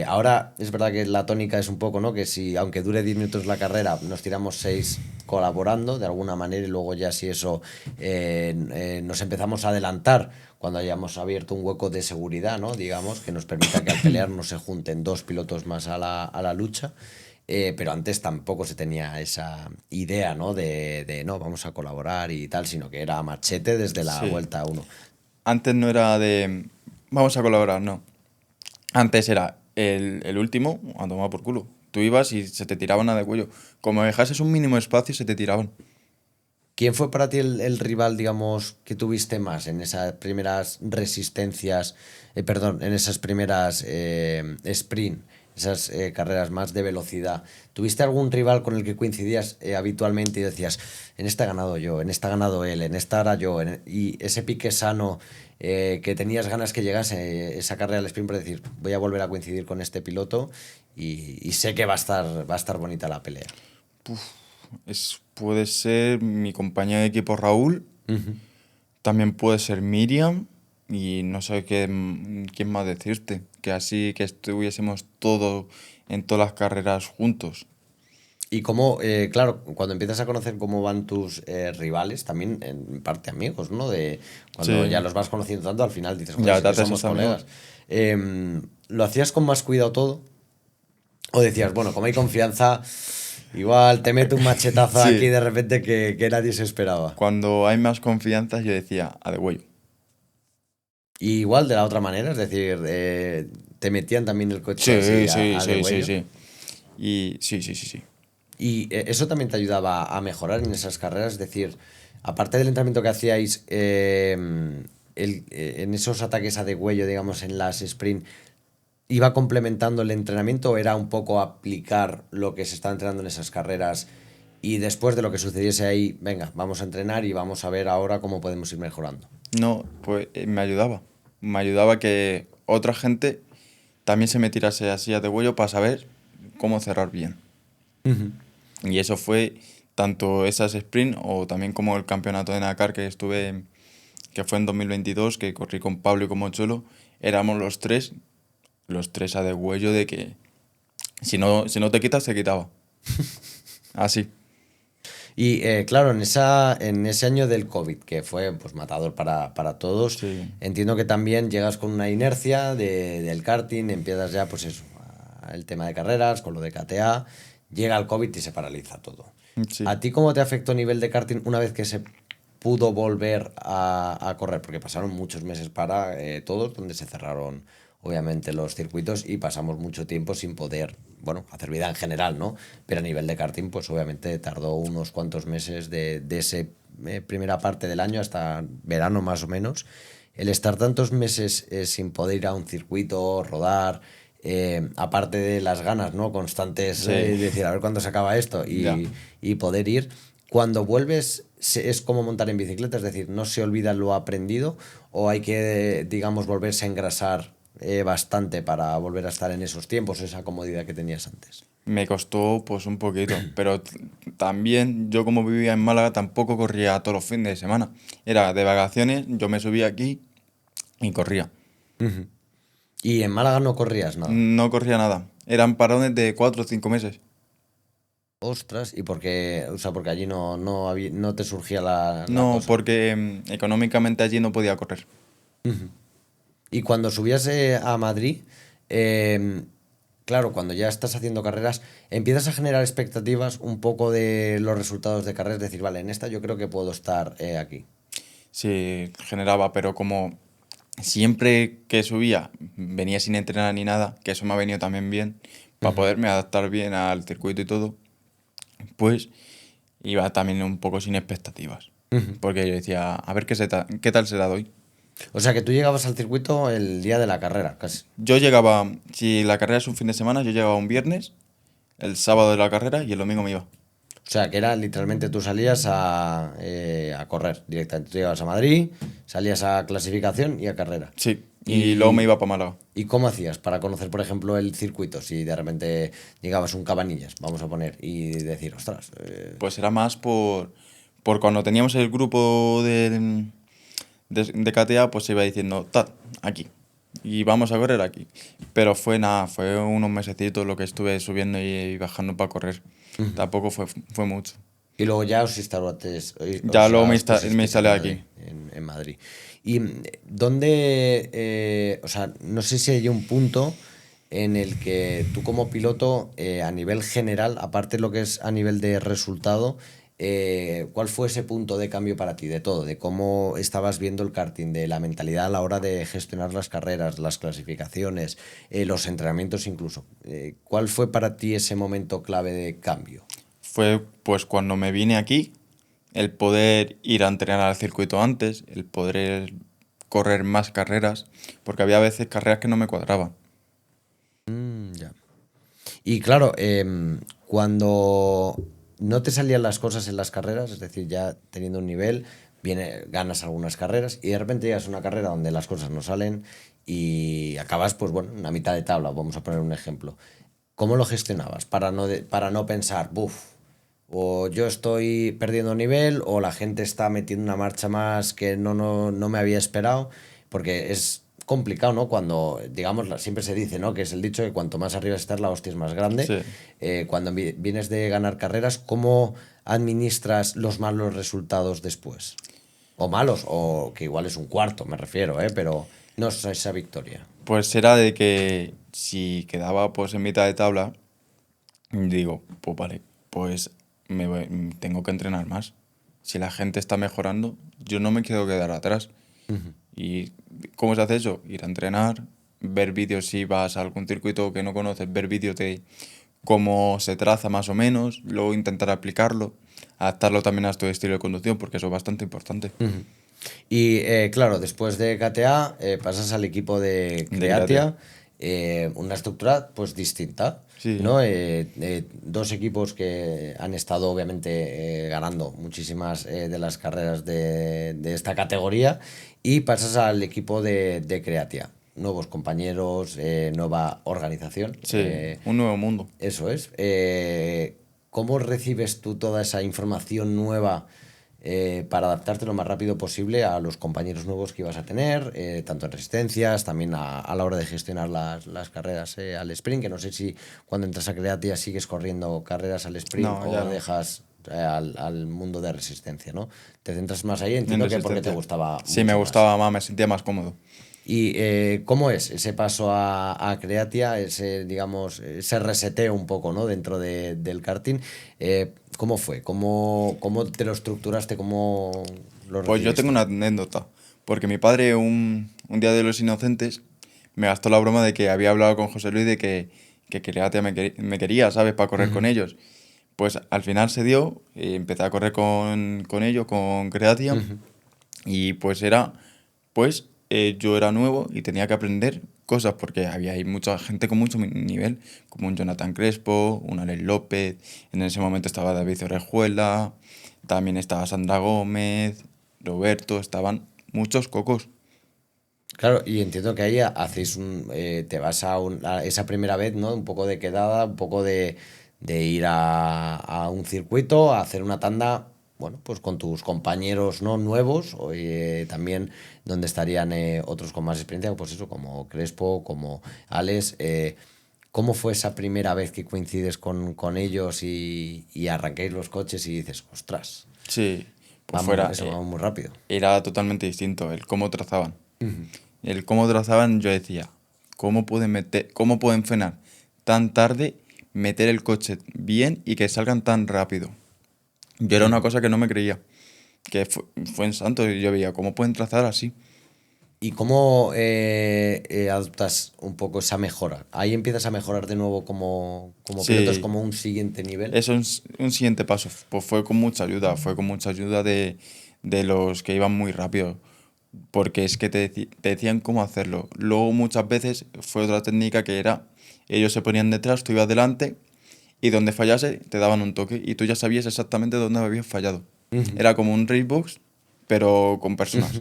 Ahora es verdad que la tónica es un poco, ¿no? Que si, aunque dure 10 minutos la carrera, nos tiramos 6 colaborando de alguna manera y luego ya si eso nos empezamos a adelantar cuando hayamos abierto un hueco de seguridad, ¿no? Digamos, que nos permita que al pelear no se junten dos pilotos más a la lucha. Pero antes tampoco se tenía esa idea, ¿no? No, vamos a colaborar y tal, sino que era a machete desde la sí. vuelta uno. Antes no era de vamos a colaborar, no. Antes era el último a tomar por culo. Tú ibas y se te tiraban a de cuello. Como dejases un mínimo espacio, se te tiraban. ¿Quién fue para ti el rival, digamos, que tuviste más en esas primeras resistencias, perdón, en esas primeras sprint, esas carreras más de velocidad? ¿Tuviste algún rival con el que coincidías habitualmente y decías, en esta he ganado yo, en esta ha ganado él, en esta era yo, y ese pique sano que tenías ganas que llegase esa carrera al sprint para decir, voy a volver a coincidir con este piloto y sé que va a estar bonita la pelea? Puede ser mi compañero de equipo Raúl, también puede ser Miriam y no sé quién más decirte. Que así que estuviésemos todos en todas las carreras juntos. Y cómo, claro, cuando empiezas a conocer cómo van tus rivales, también en parte amigos, ¿no? De cuando ya Sí, los vas conociendo tanto, al final dices, joder, ya sí te que haces somos sus amigos. colegas. ¿Lo hacías con más cuidado todo? ¿O decías, bueno, como hay confianza, igual te meto un machetazo aquí Sí, de repente que nadie se esperaba? cuando hay más confianza yo decía, a de huello. Y igual de la otra manera, es decir, te metían también el coche así Sí, sí, a sí, sí, degüello. sí. Y sí, sí, sí, sí. Y eso también te ayudaba a mejorar en esas carreras, es decir, aparte del entrenamiento que hacíais en esos ataques a degüello, digamos, en las sprint, ¿iba complementando el entrenamiento o era un poco aplicar lo que se está entrenando en esas carreras y después de lo que sucediese ahí, venga, vamos a entrenar y vamos a ver ahora cómo podemos ir mejorando? No, pues me ayudaba. Me ayudaba que otra gente también se me tirase así a de huello para saber cómo cerrar bien. Y eso fue tanto esas sprint o también como el campeonato de Dakar que estuve, que fue en 2022, que corrí con Pablo y con Mocholo. Éramos los tres a degüello de que si no te quitas, te quitaba. Así. Y claro, en ese año del COVID, que fue pues matador para todos, Sí. entiendo que también llegas con una inercia del karting, empiezas ya pues eso, el tema de carreras, con lo de KTA, llega el COVID y se paraliza todo. Sí. ¿A ti cómo te afectó a nivel de karting una vez que se pudo volver a correr? Porque pasaron muchos meses para todos, donde se cerraron obviamente los circuitos y pasamos mucho tiempo sin poder, bueno, hacer vida en general, ¿no? Pero a nivel de karting, pues obviamente tardó unos cuantos meses de esa primera parte del año hasta verano más o menos. El estar tantos meses sin poder ir a un circuito, rodar, aparte de las ganas, ¿no? Constantes Sí. de decir, a ver cuándo se acaba esto Ya. y poder ir. Cuando vuelves, ¿es como montar en bicicleta? Es decir, ¿no se olvida lo aprendido o hay que, digamos, volverse a engrasar bastante para volver a estar en esos tiempos, esa comodidad que tenías antes? Me costó pues un poquito, pero también yo como vivía en Málaga tampoco corría todos los fines de semana. Era de vacaciones, yo me subía aquí y corría. Y en Málaga no corrías nada. No corría nada. Eran parones de 4 o 5 meses. Ostras, y porque, o sea, porque allí no te surgía la No, cosa. porque económicamente allí no podía correr. Y cuando subías a Madrid, em, claro, cuando ya estás haciendo carreras, empiezas a generar expectativas un poco de los resultados de carreras, decir, vale, en esta yo creo que puedo estar aquí. Sí, generaba, pero como siempre que subía venía sin entrenar ni nada, que eso me ha venido también bien, para poderme adaptar bien al circuito y todo, pues iba también un poco sin expectativas. Porque yo decía, a ver qué tal será hoy. O sea, que tú llegabas al circuito el día de la carrera, casi. Yo llegaba, si la carrera es un fin de semana, yo llegaba un viernes, el sábado de la carrera y el domingo me iba. O sea, que era literalmente tú salías a correr directamente. Tú llegabas a Madrid, salías a clasificación y a carrera. Sí, y luego me Y, iba para Málaga. ¿Y cómo hacías para conocer, por ejemplo, el circuito? Si de repente llegabas un Cabanillas, vamos a poner, y decir, ostras, Pues era más por cuando teníamos el grupo de KTA, pues se iba diciendo, tal, aquí. Y vamos a correr aquí. Pero fue nada, fue unos mesecitos lo que estuve subiendo y bajando para correr. Tampoco fue mucho. y luego ya os instalaste, Ya luego os me pusisteis en instalé Madrid, aquí. en Madrid. ¿Y dónde, o sea, no sé si hay un punto en el que tú como piloto, a nivel general, aparte de lo que es a nivel de resultado, ¿cuál fue ese punto de cambio para ti, de todo, de cómo estabas viendo el karting, de la mentalidad a la hora de gestionar las carreras, las clasificaciones, los entrenamientos incluso? ¿Cuál fue para ti ese momento clave de cambio? Fue pues cuando me vine aquí, el poder ir a entrenar al circuito antes, el poder correr más carreras, porque había veces carreras que no me cuadraban. Ya. Y claro, cuando no te salían las cosas en las carreras, es decir, ya teniendo un nivel, ganas algunas carreras y de repente llegas a una carrera donde las cosas no salen y acabas, pues bueno, en la mitad de tabla, vamos a poner un ejemplo. ¿Cómo lo gestionabas para no pensar, buf, o yo estoy perdiendo nivel o la gente está metiendo una marcha más que no me había esperado? Porque es complicado, ¿no? Cuando, digamos, siempre se dice, ¿no? Que es el dicho que cuanto más arriba estás, la hostia es más grande. Sí. Cuando vienes de ganar carreras, ¿cómo administras los malos resultados después? O malos, o que igual es un cuarto, me refiero, ¿eh? Pero no es esa victoria. Pues era de que si quedaba pues en mitad de tabla, digo, pues vale, pues tengo que entrenar más. Si la gente está mejorando, yo no me quiero quedar atrás. ¿Y cómo se hace eso? Ir a entrenar, ver vídeos si vas a algún circuito que no conoces, ver vídeos de cómo se traza más o menos, luego intentar aplicarlo, adaptarlo también a tu estilo de conducción, porque eso es bastante importante. Y claro, después de KTA pasas al equipo de De Creatia. Creatia, una estructura pues distinta, Sí, ¿no? Dos equipos que han estado obviamente ganando muchísimas de las carreras de esta categoría y pasas al equipo de Creatia. Nuevos compañeros, nueva organización. sí, un nuevo mundo. Eso es. ¿Cómo recibes tú toda esa información nueva para adaptarte lo más rápido posible a los compañeros nuevos que ibas a tener, tanto en resistencias, también a la hora de gestionar las carreras al sprint? Que no sé si cuando entras a Creatia sigues corriendo carreras al sprint No, ya o no. dejas al mundo de resistencia, ¿no? Te centras más ahí, En entiendo que porque te resistencia. gustaba Sí, me mucho más. gustaba más, me sentía más cómodo. ¿Y cómo es ese paso a Creatia, ese, digamos, ese reseteo un poco, ¿no? Dentro del karting? ¿Cómo fue? ¿Cómo te lo estructuraste? ¿Cómo lo Pues yo tengo recibiste? una anécdota, porque mi padre un día de los inocentes me gastó la broma de que había hablado con José Luis de que Creatia me quería, ¿sabes? Para correr con ellos. Pues al final se dio, empecé a correr con ellos, con Creatia, y pues yo era nuevo y tenía que aprender cosas, porque había ahí mucha gente con mucho nivel, como un Jonathan Crespo, un Alex López, en ese momento estaba David Orejuela, también estaba Sandra Gómez, Roberto, estaban muchos cocos. Claro, y entiendo que ahí hacéis te vas a esa primera vez, ¿no? Un poco de quedada, un poco de ir a un circuito, a hacer una tanda, bueno, pues con tus compañeros no nuevos, o, también donde estarían otros con más experiencia, pues eso, como Crespo, como Alex. ¿Cómo fue esa primera vez que coincides con ellos y arranquéis los coches y dices, ostras, Sí, pues vamos, fuera, eso vamos muy rápido? era totalmente distinto el cómo trazaban. El cómo trazaban, yo decía, cómo pueden frenar tan tarde, meter el coche bien y que salgan tan rápido? Yo era una cosa que no me creía, que fue en Santos y yo veía, ¿cómo pueden trazar así? ¿Y cómo adoptas un poco esa mejora? Ahí empiezas a mejorar de nuevo como piloto, es Sí, como un siguiente nivel. eso es un siguiente paso. Pues fue con mucha ayuda, fue con mucha ayuda de los que iban muy rápido, porque es que te decían cómo hacerlo. Luego muchas veces fue otra técnica que era, ellos se ponían detrás, tú ibas delante y donde fallase te daban un toque y tú ya sabías exactamente dónde habías fallado. Era como un racebox, pero con personas.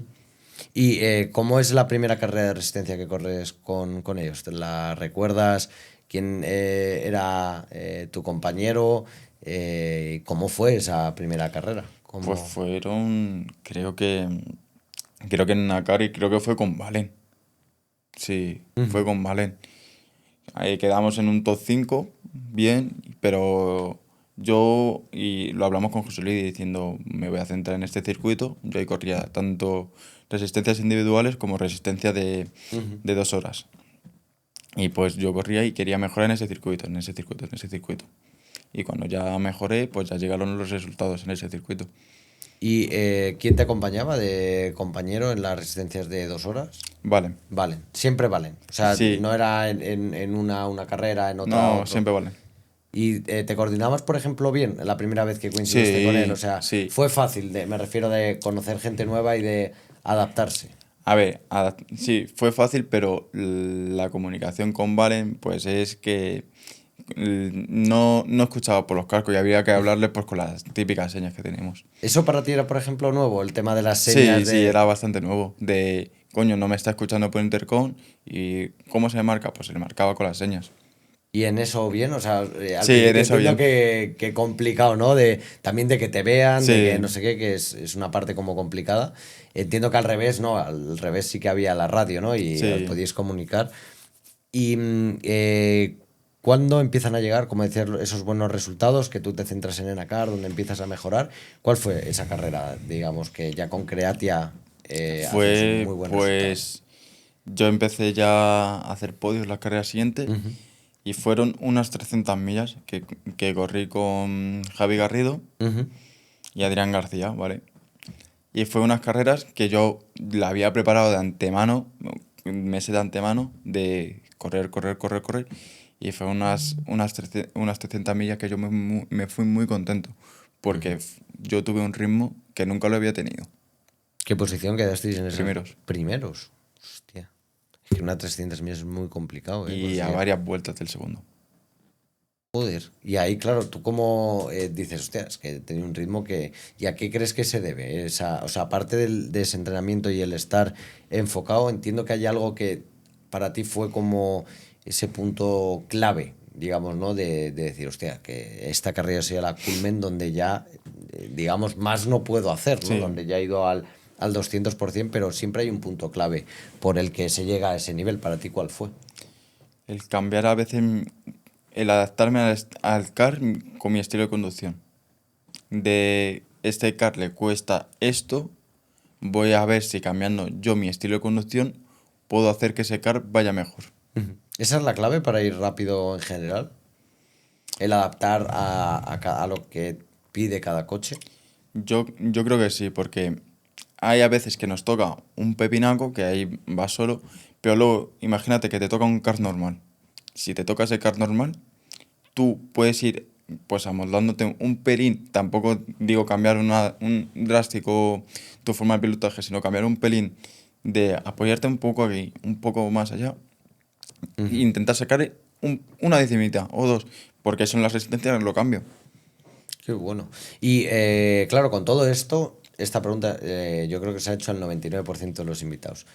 ¿Y cómo es la primera carrera de resistencia que corres con ellos? ¿Te la recuerdas? ¿Quién era tu compañero? ¿Cómo fue esa primera carrera? Pues ¿Cómo... fueron, creo que en Nakari, creo que fue con Valen. Sí, fue con Valen. Ahí quedamos en un top 5 bien, pero yo, y lo hablamos con José Luis diciendo, me voy a centrar en este circuito. Yo ahí corría tanto resistencias individuales como resistencia de 2 horas. Y pues yo corría y quería mejorar en ese circuito, en ese circuito, en ese circuito. Y cuando ya mejoré, pues ya llegaron los resultados en ese circuito. ¿Y quién te acompañaba de compañero en las resistencias de 2 horas? Vale, Valen, siempre valen. O sea, sí, no era en una carrera, en otra no, otro. siempre vale. ¿Y te coordinabas, por ejemplo, bien la primera vez que coincidiste con él? O Sí, sea, sí. fue fácil, me refiero de conocer gente nueva y de adaptarse. A ver, sí, fue fácil, pero la comunicación con Valen, pues es que no escuchaba por los cascos y había que hablarle pues con las típicas señas que tenemos. ¿Eso para ti era, por ejemplo, nuevo? El tema de las señas Sí, sí, de... era bastante nuevo. De, coño, no me está escuchando por intercom y ¿cómo se marca? Pues se le marcaba con las señas. Y en eso bien, o sea, al Sí, en principio eso entiendo bien. que complicado, ¿no? También de que te vean, de que Sí, no sé qué, que es una parte como complicada. Entiendo que al revés, ¿no? Al revés sí que había la radio, ¿no? Y os sí. podíais comunicar. Y ¿cuándo empiezan a llegar, como decías, esos buenos resultados, que tú te centras en Enacar, donde empiezas a mejorar? ¿Cuál fue esa carrera, digamos, que ya con Creatia haces un muy Fue, buen resultado? pues, yo empecé ya a hacer podios la carrera siguiente y fueron unas 300 millas que corrí con Javi Garrido Ujú. y Adrián García, ¿vale? Y fue unas carreras que yo la había preparado de antemano, meses de antemano, de correr, correr, correr, correr. Y fue unas 300 millas que yo me fui muy contento, porque yo tuve un ritmo que nunca lo había tenido. ¿Qué posición quedasteis en esos Primeros. primeros? Hostia. Es que una 300 millas es muy complicado, ¿eh? Y a Conseguir. varias vueltas del segundo. Joder. Y ahí, claro, tú como dices, hostia, es que tenía un ritmo que... ¿Y a qué crees que se debe? O sea, aparte de ese entrenamiento y el estar enfocado, entiendo que hay algo que para ti fue como ese punto clave, digamos, ¿no? De decir, hostia, que esta carrera sería la culmen donde ya, digamos, más no puedo hacer, ¿no? Sí, Donde ya he ido al 200%, pero siempre hay un punto clave por el que se llega a ese nivel. ¿Para ti cuál fue? el cambiar a veces, el adaptarme al car con mi estilo de conducción. De este car le cuesta esto, voy a ver si cambiando yo mi estilo de conducción puedo hacer que ese car vaya mejor. ¿Esa es la clave para ir rápido en general? El adaptar a lo que pide cada coche. Yo creo que sí, porque hay a veces que nos toca un pepinaco, que ahí va solo, pero luego imagínate que te toca un car normal. Si te toca ese car normal, tú puedes ir pues amoldándote un pelín, tampoco digo cambiar un drástico tu forma de pilotaje, sino cambiar un pelín de apoyarte un poco aquí, un poco más allá e intentar sacar una decimita o dos, porque eso en la resistencia lo cambio. Qué bueno. Y claro, con todo esto, esta pregunta yo creo que se ha hecho al 99% de los invitados.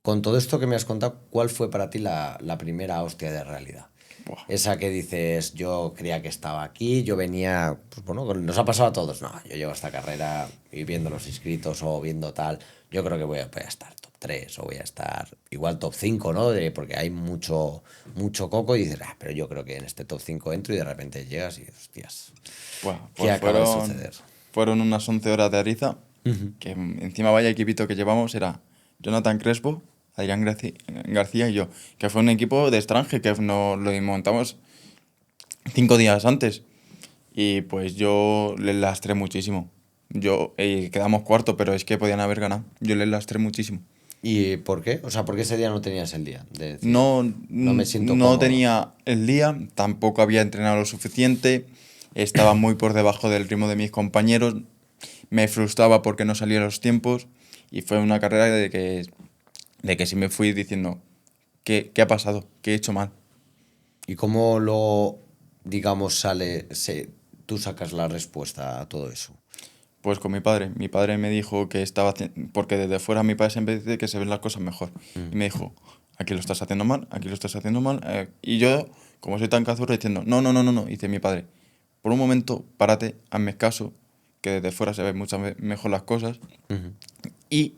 Con todo esto que me has contado, ¿cuál fue para ti la primera hostia de realidad? Buah. Esa que dices, yo creía que estaba aquí, yo venía, pues bueno, nos ha pasado a todos. No, yo llevo esta carrera y viendo los inscritos o viendo tal, yo creo que voy a estar top 3 o voy a estar igual top 5, ¿no? Porque hay mucho coco y dices, pero yo creo que en este top 5 entro y de repente llegas y, hostias, Buah, ¿qué pues acaba de suceder? fueron unas 11 horas de Ariza, que encima vaya equipito que llevamos era Jonathan Crespo, Adrián García y yo, que fue un equipo de extranjero que nos lo montamos 5 días antes. Y pues yo les lastré muchísimo. Quedamos cuarto, pero es que podían haber ganado. Yo les lastré muchísimo. ¿Y por qué? O sea, ¿por qué ese día no tenías el día? De decir, No, no me siento no cómodo. tenía el día, tampoco había entrenado lo suficiente, estaba muy por debajo del ritmo de mis compañeros, me frustraba porque no salía los tiempos y fue una carrera de que sí me fui diciendo, ¿qué ha pasado? ¿Qué he hecho mal? ¿Y cómo lo, digamos, tú sacas la respuesta a todo eso? Pues con mi padre. Mi padre me dijo que estaba haciendo... Porque desde fuera mi padre siempre dice que se ven las cosas mejor. Y me dijo, aquí lo estás haciendo mal, aquí lo estás haciendo mal. Y yo, como soy tan cazurro, diciendo, no, no, no, no, no. Dice mi padre, por un momento, párate, hazme caso, que desde fuera se ven mucho mejor las cosas. Y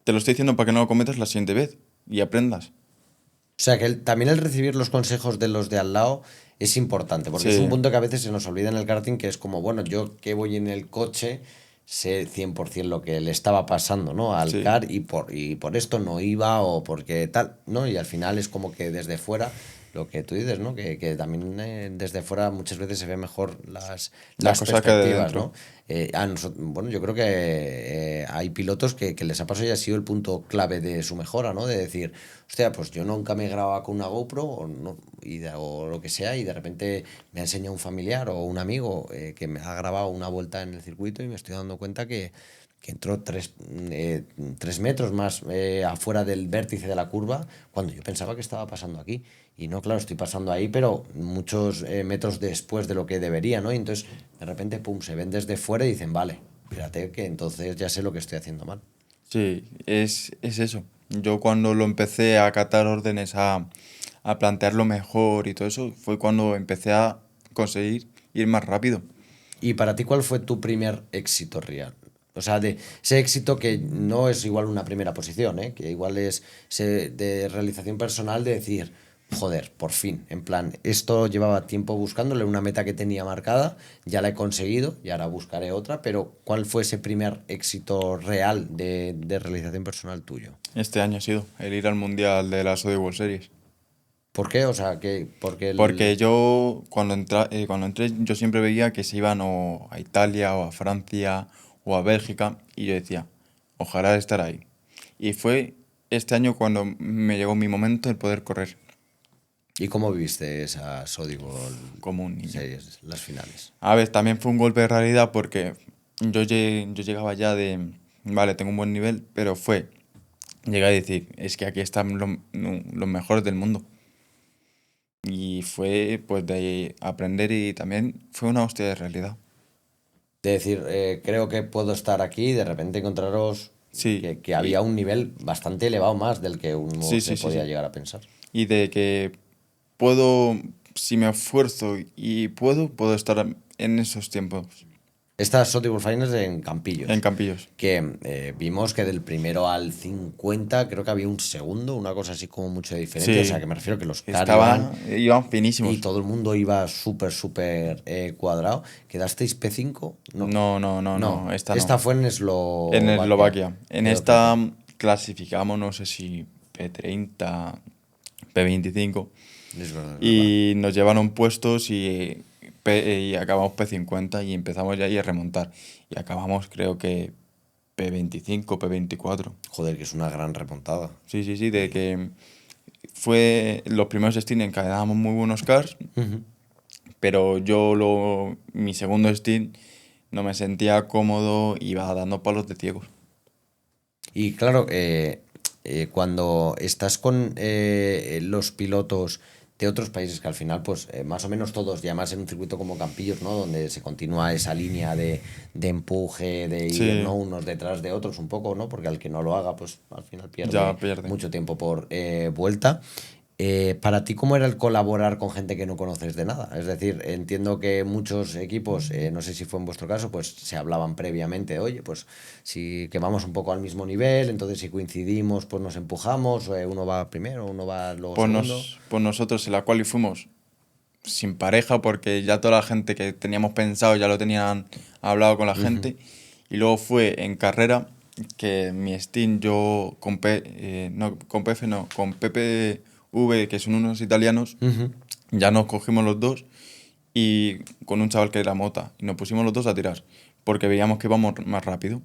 te lo estoy diciendo para que no lo cometas la siguiente vez y aprendas. O sea, que también el recibir los consejos de los de al lado es importante, porque es un Sí, punto que a veces se nos olvida en el karting, que es como, bueno, yo que voy en el coche sé 100% lo que le estaba pasando, ¿no? Al sí, car y por esto no iba o porque tal, ¿no? Y al final es como que desde fuera, lo que tú dices, ¿no? Que también desde fuera muchas veces se ve mejor las las cosas que hay de perspectivas, dentro. ¿no? Bueno, yo creo que hay pilotos que les ha pasado y ha sido el punto clave de su mejora, ¿no? De decir, hostia, pues yo nunca me grababa con una GoPro o, no, o lo que sea y de repente me ha enseñado un familiar o un amigo que me ha grabado una vuelta en el circuito y me estoy dando cuenta que entró 3 metros más afuera del vértice de la curva cuando yo pensaba que estaba pasando aquí. Y no, claro, estoy pasando ahí, pero muchos metros después de lo que debería, ¿no? Y entonces, de repente, pum, se ven desde fuera y dicen, vale, espérate, que entonces ya sé lo que estoy haciendo mal. Sí, es eso. Yo cuando lo empecé a acatar órdenes, a plantearlo mejor y todo eso, fue cuando empecé a conseguir ir más rápido. ¿Y para ti cuál fue tu primer éxito real? O sea, de ese éxito que no es igual una primera posición, ¿eh? Que igual es de realización personal de decir, joder, por fin, en plan, esto llevaba tiempo buscándole una meta que tenía marcada, ya la he conseguido y ahora buscaré otra, pero ¿cuál fue ese primer éxito real de realización personal tuyo? Este año ha sido el ir al Mundial de las World Series. ¿Por qué? O sea, porque Porque yo cuando entré yo siempre veía que se iban o a Italia o a Francia o a Bélgica y yo decía, ojalá estar ahí. Y fue este año cuando me llegó mi momento de poder correr ¿Y cómo viviste esa Sodibol como un niño. series, las finales? A ver, también fue un golpe de realidad porque yo llegaba ya de, vale, tengo un buen nivel, pero llegué a decir, es que aquí están los mejores del mundo. Y fue pues de aprender y también fue una hostia de realidad. De decir, creo que puedo estar aquí y de repente encontraros Sí, que había un nivel bastante elevado más del que uno sí, se sí, sí, podía sí. llegar a pensar. Y de que puedo, si me esfuerzo y puedo estar en esos tiempos, Estas Sotibus Finals en en Campillos, Campillos. que vimos que del primero al 50 creo que había un segundo, una cosa así como mucho de diferencia. O sea, Sí, que me refiero que los CAR iban iban y finísimos. todo el mundo iba súper cuadrado. ¿Quedasteis P5? No, No, no, no, no. no, esta no. Esta fue en En Eslovaquia, Eslovaquia. En creo que fue. esta clasificamos, no sé si P30, P25. Es verdad, es verdad. Y nos llevaron puestos y acabamos P50 y empezamos ya ahí a remontar. Y acabamos creo que P25, P24. Joder, que es una gran remontada. Sí, sí, sí, de que fue los primeros Steam encadenábamos muy buenos cars, pero mi segundo Steam no me sentía cómodo, iba dando palos de ciegos. Y claro, cuando estás con los pilotos de otros países que al final, pues más o menos todos, y además en un circuito como Campillos, ¿no? Donde se continúa esa línea de empuje, de ir, ¿no? Sí, Unos detrás de otros un poco, ¿no? Porque al que no lo haga, pues al final ya pierde pierde. mucho tiempo por vuelta. Para ti, ¿cómo era el colaborar con gente que no conoces de nada? Es decir, entiendo que muchos equipos, no sé si fue en vuestro caso, pues se hablaban previamente, oye, pues si que vamos un poco al mismo nivel, entonces si coincidimos, pues nos empujamos, uno va primero, uno va luego segundo. Pues nosotros en la quali fuimos sin pareja porque ya toda la gente que teníamos pensado ya lo tenían hablado con la Ujú, gente. Y luego fue en carrera que mi Steam yo no, con PF no, con PPV, que son unos italianos, ujú. ya nos cogimos los dos y con un chaval que era mota y nos pusimos los dos a tirar porque veíamos que íbamos más rápido.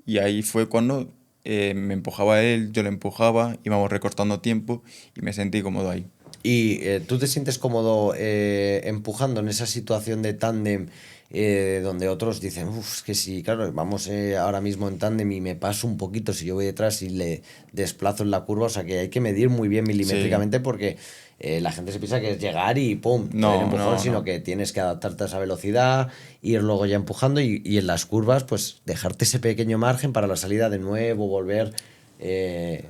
Y ahí fue cuando me empujaba él, yo le empujaba, íbamos recortando tiempo y me sentí cómodo ahí. ¿Y tú te sientes cómodo empujando en esa situación de tándem donde otros dicen, uff, es que sí, claro, vamos ahora mismo en tándem y me paso un poquito si yo voy detrás y le desplazo en la curva? O sea que hay que medir muy bien Sí, milimétricamente porque la gente se piensa que es llegar y ¡pum! Te doy el no, empujón, no, sino no. que tienes que adaptarte a esa velocidad, ir luego ya empujando y en las curvas, pues dejarte ese pequeño margen para la salida de nuevo, volver.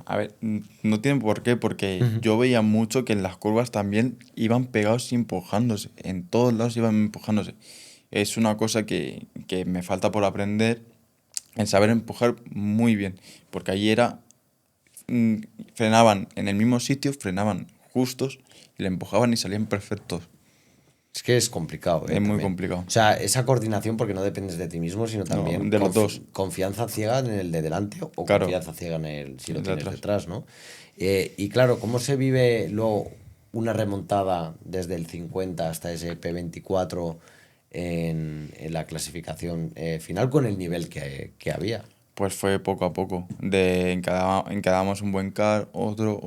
A ver, no tiene por qué, porque Ujú. yo veía mucho que en las curvas también iban pegados y empujándose. En todos lados iban empujándose. Es una cosa que me falta por aprender, el saber empujar muy bien. Porque allí era, mm, frenaban en el mismo sitio, frenaban justos, y le empujaban y salían perfectos. Es que es complicado, Es muy también. complicado. O sea, esa coordinación porque no dependes de ti mismo, sino No, también de los dos, confianza ciega en el de delante o claro, confianza ciega en el si lo el de tienes atrás. detrás, ¿no? Y claro, ¿cómo se vive luego una remontada desde el 50 hasta ese P24 en la clasificación final con el nivel que había? Pues fue poco a poco. Encadábamos un buen car, otro.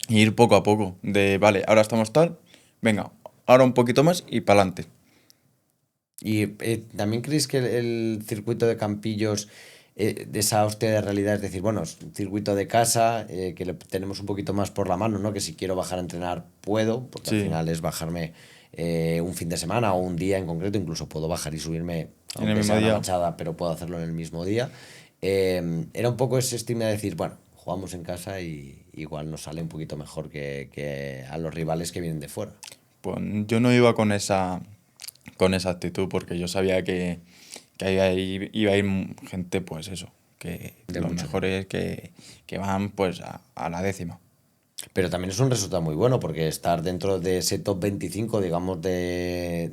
Y ir poco a poco. De, vale, ahora estamos tal, venga, ahora un poquito más y para adelante. ¿Y también creéis que el circuito de Campillos, de esa hostia de realidad, es decir, bueno, es un circuito de casa, que le tenemos un poquito más por la mano, ¿no? Que si quiero bajar a entrenar, puedo, porque al Sí, final es bajarme un fin de semana o un día en concreto, incluso puedo bajar y subirme, en el aunque mismo sea una día. machada, pero puedo hacerlo en el mismo día. Era un poco ese estigma de decir, bueno, jugamos en casa y igual nos sale un poquito mejor que a los rivales que vienen de fuera. Pues yo no iba con esa actitud porque yo sabía que ahí iba a ir gente, pues eso, que De los mucho nivel. mejores que van pues a la décima. Pero también es un resultado muy bueno porque estar dentro de ese top 25 digamos, de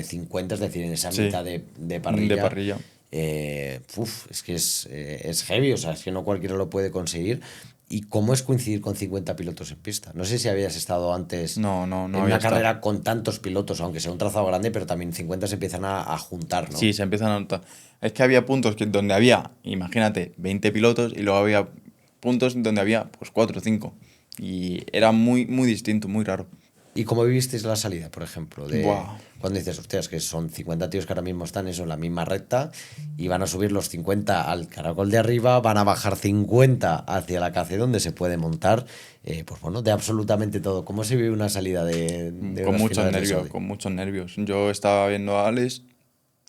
50, es decir, en esa Sí, mitad de de parrilla, parrilla. es que es heavy, o sea, es que no cualquiera lo puede conseguir. ¿Y cómo es coincidir con 50 pilotos en pista? No sé si habías estado antes No, no, no en había una estado. carrera con tantos pilotos, aunque sea un trazado grande, pero también 50 se empiezan a juntar, ¿no? Sí, se empiezan a notar. Es que había puntos donde había, imagínate, 20 pilotos y luego había puntos donde había pues 4 o 5. Y era muy, muy distinto, muy raro. ¿Y cómo vivisteis la salida, por ejemplo? De Buah. cuando dices, hostias, que son 50 tíos que ahora mismo están eso, en la misma recta y van a subir los 50 al caracol de arriba, van a bajar 50 hacia la KC donde se puede montar, pues bueno, de absolutamente todo. ¿Cómo se vive una salida de Con unas muchos finales de nervios, Saudi? con muchos nervios. Yo estaba viendo a Alex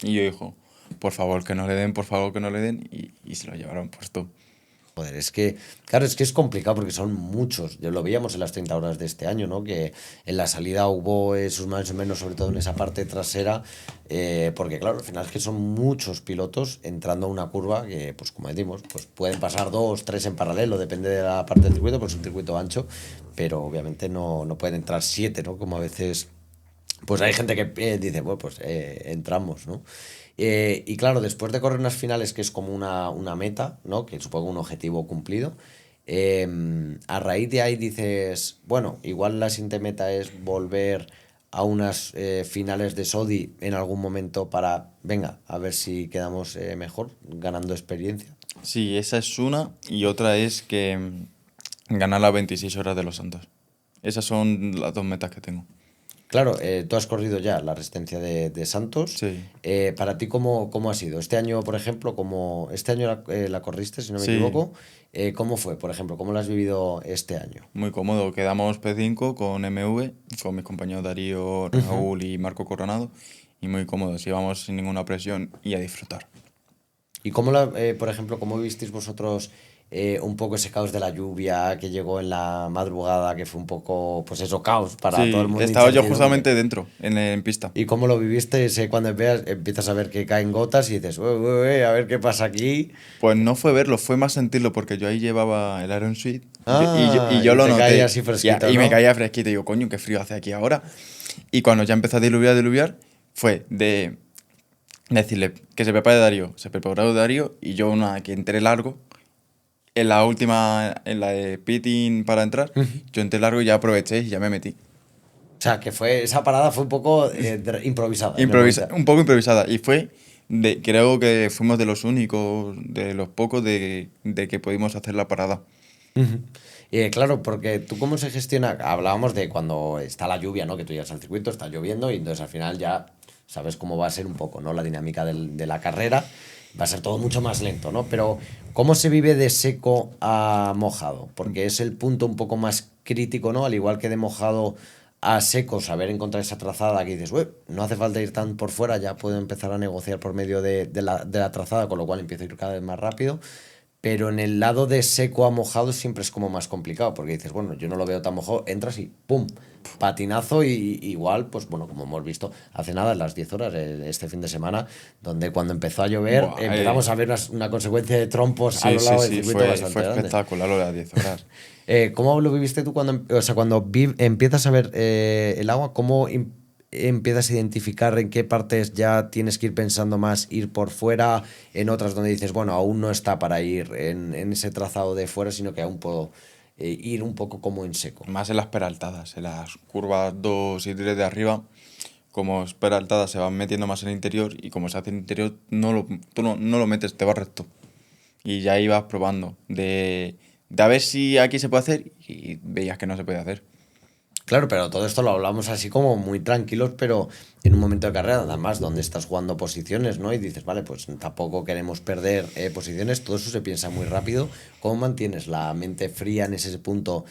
y yo dijo, por favor que no le den, por favor que no le den. Y se lo llevaron puesto. Joder, es que, claro, es que es complicado porque son muchos. Yo lo veíamos en las 30 horas de este año, ¿no? Que en la salida hubo esos más o menos, sobre todo en esa parte trasera, porque claro, al final es que son muchos pilotos entrando a una curva que, pues como decimos, pues pueden pasar dos, tres en paralelo, depende de la parte del circuito, pues es un circuito ancho, pero obviamente no pueden entrar siete, ¿no? Como a veces pues hay gente que dice, bueno, pues entramos, ¿no? Y claro, después de correr unas finales, que es como una meta, ¿no? Que supongo un objetivo cumplido, a raíz de ahí dices, bueno, igual la siguiente meta es volver a unas finales de Sodi en algún momento para, venga, a ver si quedamos mejor, ganando experiencia. Sí, esa es una. Y otra es que ganar las 26 horas de los Santos. Esas son las dos metas que tengo. Claro, tú has corrido ya la resistencia de Santos. Sí, Para ti, ¿cómo ha sido? Este año, por ejemplo, este año la corriste, si no me sí, equivoco. ¿Cómo fue, por ejemplo? ¿Cómo lo has vivido este año? muy cómodo. Quedamos P5 con MV, con mis compañeros Darío, Ujú. Raúl y Marco Coronado, y muy cómodos. Íbamos sin ninguna presión y a disfrutar. ¿Y por ejemplo, cómo visteis vosotros un poco ese caos de la lluvia que llegó en la madrugada, que fue un poco, pues eso, caos para todo el Sí, mundo, estaba yo incertidumbre? justamente dentro, en pista. ¿Y cómo lo viviste? Cuando empiezas a ver que caen gotas y dices, "Ué, ué, ué, a ver qué pasa aquí". Pues no fue verlo, fue más sentirlo, porque yo ahí llevaba el Iron Suite y Ah, yo y lo te caía noté. así Y, fresquito, y me ¿no? caía fresquito. Y digo, coño, qué frío hace aquí ahora. Y cuando ya empezó a diluviar, fue de decirle que se prepare Darío. Se preparó Darío y yo una que entré largo. En la última, en la de pitting para entrar, yo entré largo y ya aproveché y ya me metí. O sea, esa parada fue un poco improvisada en el momento. Un poco improvisada. Y creo que fuimos de los únicos, de los pocos de que pudimos hacer la parada. Ujú. Claro, porque tú cómo se gestiona, hablábamos de cuando está la lluvia, ¿no? Que tú llegas al circuito, está lloviendo y entonces al final ya sabes cómo va a ser un poco, ¿no? La dinámica de la carrera, va a ser todo mucho más lento, ¿no? Pero ¿cómo se vive de seco a mojado? Porque es el punto un poco más crítico, ¿no? Al igual que de mojado a seco, saber encontrar esa trazada que dices, "Ué, no hace falta ir tan por fuera, ya puedo empezar a negociar por medio de la trazada, con lo cual empiezo a ir cada vez más rápido". Pero en el lado de seco a mojado siempre es como más complicado, porque dices, bueno, yo no lo veo tan mojado, entras y ¡pum! Patinazo y igual, pues bueno, como hemos visto hace nada, en las 10 horas, este fin de semana, donde cuando empezó a llover Buah, empezamos a ver una consecuencia de trompos a sí, lo sí, largo del sí, circuito fue bastante grande. espectacular lo de las 10 horas. ¿Cómo lo viviste tú o sea, cuando empiezas a ver el agua, cómo empiezas a identificar en qué partes ya tienes que ir pensando más, ir por fuera, en otras donde dices, bueno, aún no está para ir en ese trazado de fuera, sino que aún puedo ir un poco como en seco? Más en las peraltadas, en las curvas 2 y 3 de arriba, como es peraltada se van metiendo más en el interior y como se hace en el interior, tú no lo metes, te vas recto. Y ya ibas probando de a ver si aquí se puede hacer y veías que no se puede hacer. Claro, pero todo esto lo hablamos así como muy tranquilos, pero en un momento de carrera, además, donde estás jugando posiciones, ¿no? Y dices, vale, pues tampoco queremos perder posiciones, todo eso se piensa muy rápido. ¿Cómo mantienes la mente fría en ese punto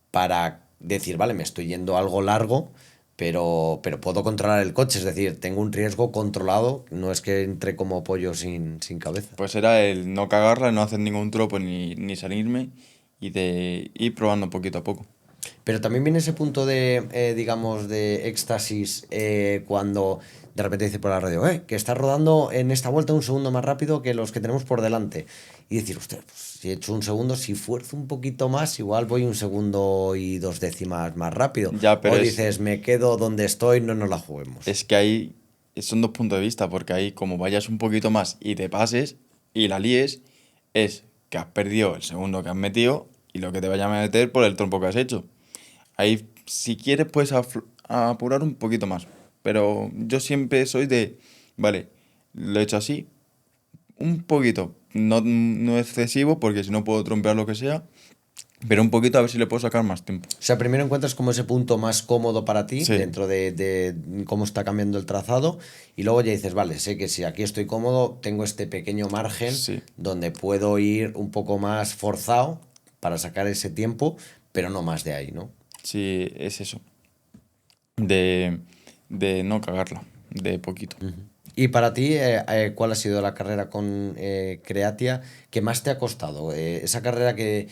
para decir, vale, me estoy yendo algo largo, pero puedo controlar el coche? Es decir, tengo un riesgo controlado, no es que entre como pollo sin cabeza. Pues era el no cagarla, no hacer ningún tropo ni salirme y de ir probando poquito a poco. Pero también viene ese punto de, digamos, de éxtasis cuando de repente dice por la radio, que está rodando en esta vuelta un segundo más rápido que los que tenemos por delante. Y decir, usted, pues, si he hecho un segundo, si fuerzo un poquito más, igual voy un segundo y 2 décimas más rápido. Ya, O dices, me quedo donde estoy, no nos la juguemos. es que ahí son dos puntos de vista, porque ahí como vayas un poquito más y te pases y la líes, es que has perdido el segundo que has metido y lo que te vaya a meter por el trompo que has hecho. Ahí, si quieres, puedes apurar un poquito más. Pero yo siempre soy vale, lo he hecho así, un poquito, no excesivo, porque si no puedo trompear lo que sea, pero un poquito a ver si le puedo sacar más tiempo. O sea, primero encuentras como ese punto más cómodo para ti Sí, dentro de cómo está cambiando el trazado y luego ya dices, vale, sé que si aquí estoy cómodo, tengo este pequeño margen sí, donde puedo ir un poco más forzado para sacar ese tiempo, pero no más de ahí, ¿no? sí, es eso. De, de no cagarla, de poquito. Y para ti, ¿cuál ha sido la carrera con Creatia que más te ha costado? Esa carrera que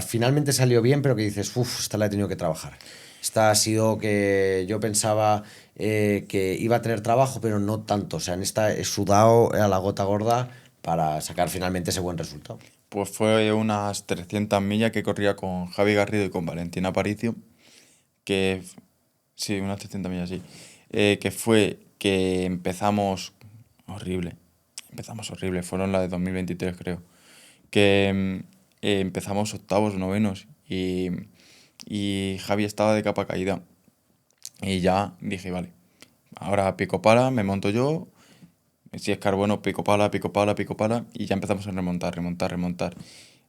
finalmente salió bien, pero que dices, uff, esta la he tenido que trabajar. Esta ha sido que yo pensaba que iba a tener trabajo, pero no tanto. O sea, en esta he sudado a la gota gorda para sacar finalmente ese buen resultado. Pues fue unas 300 millas que corría con Javi Garrido y con Valentina Aparicio, que, sí, unas 300 millas, sí, que fue que empezamos horrible, fueron las de 2023 creo, que empezamos octavos, novenos y Javi estaba de capa caída y ya dije, vale, ahora pico pala, me monto yo, si es carbono, pico pala, pico pala, pico pala y ya empezamos a remontar, remontar, remontar.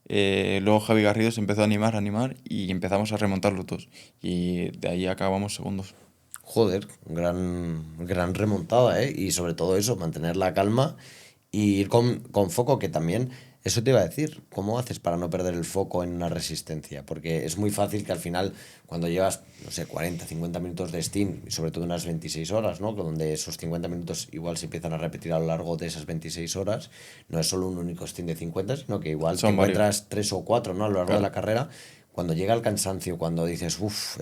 Luego Javi Garrido se empezó a animar y empezamos a remontar los dos. Y de ahí acabamos segundos. Joder, gran remontada, ¿eh? Y sobre todo eso, mantener la calma y ir con foco, que también, eso te iba a decir, ¿cómo haces para no perder el foco en una resistencia? Porque es muy fácil que al final, cuando llevas, no sé, 40, 50 minutos de Steam, y sobre todo unas 26 horas, ¿no? Donde esos 50 minutos igual se empiezan a repetir a lo largo de esas 26 horas, no es solo un único Steam de 50, sino que igual te Son varios, encuentras 3 o 4, ¿no? A lo largo de claro. la carrera. Cuando llega el cansancio, cuando dices, uff,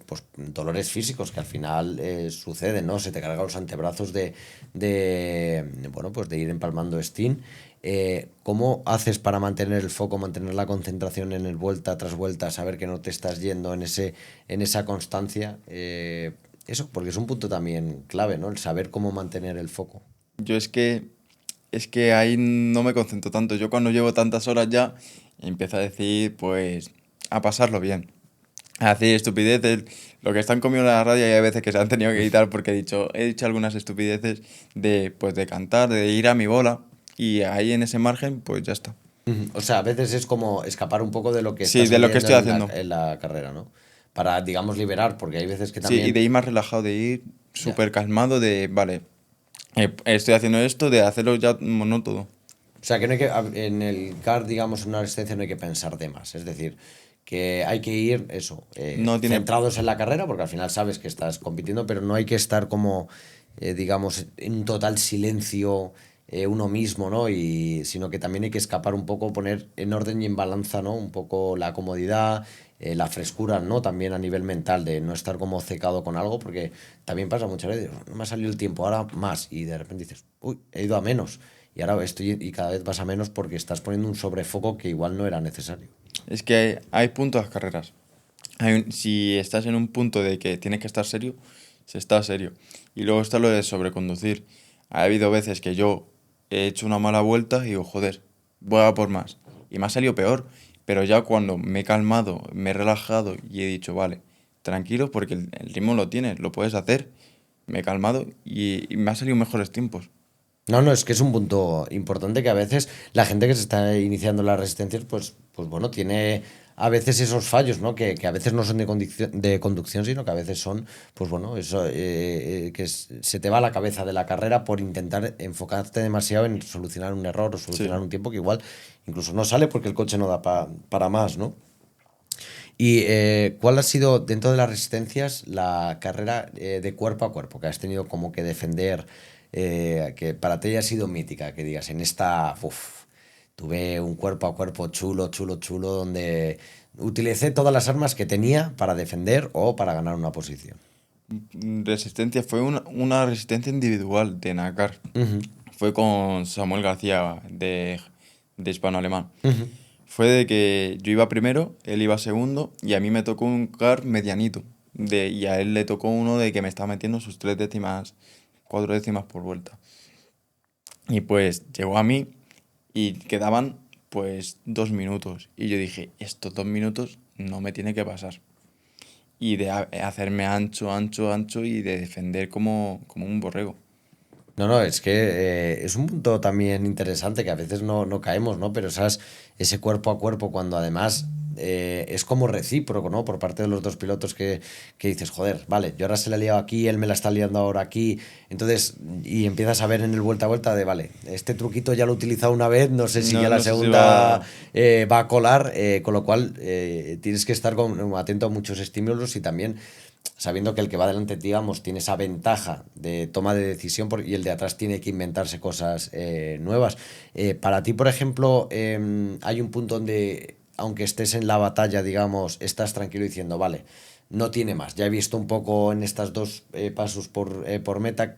pues dolores físicos que al final suceden, ¿no? Se te cargan los antebrazos bueno, pues de ir empalmando Steam. ¿Cómo haces para mantener el foco, mantener la concentración en el vuelta tras vuelta, saber que no te estás yendo en esa constancia? Eso, porque es un punto también clave, ¿no? El saber cómo mantener el foco. Yo es que ahí no me concentro tanto. Yo cuando llevo tantas horas ya, empiezo a decir, pues, a pasarlo bien. A decir estupideces. Lo que están conmigo en la radio y hay veces que se han tenido que quitar porque he dicho algunas estupideces de cantar, de ir a mi bola. Y ahí en ese margen, pues ya está. Ujú. O sea, a veces es como escapar un poco de lo que Sí, estás de lo que viviendo estoy haciendo. en la carrera, ¿no? Para, digamos, liberar, porque hay veces que Sí, y también... de ir más relajado, de ir Ya. súper calmado, vale, estoy haciendo esto, de hacerlo ya monótono. O sea, que no hay en el CAR, digamos, en una resistencia no hay que pensar de más. Es decir, que hay que ir, eso, No tiene. centrados en la carrera, porque al final sabes que estás compitiendo, pero no hay que estar como, digamos, en un total silencio uno mismo, ¿no? Sino que también hay que escapar un poco, poner en orden y en balanza, ¿no? Un poco la comodidad, la frescura, ¿no? También a nivel mental, de no estar como cecado con algo, porque también pasa muchas veces, no me ha salido el tiempo, ahora más, y de repente dices, uy, he ido a menos. Y ahora estoy y cada vez vas a menos porque estás poniendo un sobrefoco que igual no era necesario. Es que hay puntos a las carreras. Si estás en un punto de que tienes que estar serio, se está serio. Y luego está lo de sobreconducir. Ha habido veces que yo he hecho una mala vuelta y digo, joder, voy a por más. Y me ha salido peor. Pero ya cuando me he calmado, me he relajado y he dicho, vale, tranquilo porque el ritmo lo tienes, lo puedes hacer. Me he calmado y me han salido mejores tiempos. No, no, es que es un punto importante que a veces la gente que se está iniciando en las resistencias, pues bueno, tiene a veces esos fallos, ¿no? Que a veces no son de conducción, sino que a veces son, pues bueno, eso, se te va la cabeza de la carrera por intentar enfocarte demasiado en solucionar un error o Sí. solucionar un tiempo que igual incluso no sale porque el coche no da para más, ¿no? ¿Y cuál ha sido, dentro de las resistencias, la carrera de cuerpo a cuerpo que has tenido como que defender, que para ti ha sido mítica? Que digas, en esta, uf, tuve un cuerpo a cuerpo chulo, chulo, chulo, donde utilicé todas las armas que tenía para defender o para ganar una posición. Resistencia fue una resistencia individual de Nakar. Ujú, Fue con Samuel García de hispano-alemán. ujú. Fue de que yo iba primero, él iba segundo y a mí me tocó un car medianito. Y a él le tocó uno de que me estaba metiendo sus 3 décimas, 4 décimas por vuelta. Y pues llegó a mí y quedaban pues 2 minutos. Y yo dije, estos 2 minutos no me tiene que pasar. Y de hacerme ancho, ancho, ancho y de defender como un borrego. No, no, es que es un punto también interesante que a veces no caemos, ¿no? Pero sabes, ese cuerpo a cuerpo, cuando además es como recíproco, ¿no? Por parte de los dos pilotos que dices, joder, vale, yo ahora se la he liado aquí, él me la está liando ahora aquí. Entonces, y empiezas a ver en el vuelta a vuelta de, vale, este truquito ya lo he utilizado una vez, no sé si No, ya la no sé si segunda va. va a colar, con lo cual tienes que estar atento a muchos estímulos y también sabiendo que el que va delante, digamos, tiene esa ventaja de toma de decisión y el de atrás tiene que inventarse cosas nuevas. Para ti, por ejemplo, hay un punto donde, aunque estés en la batalla, digamos, estás tranquilo diciendo, vale, no tiene más. Ya he visto un poco en estas dos pasos por meta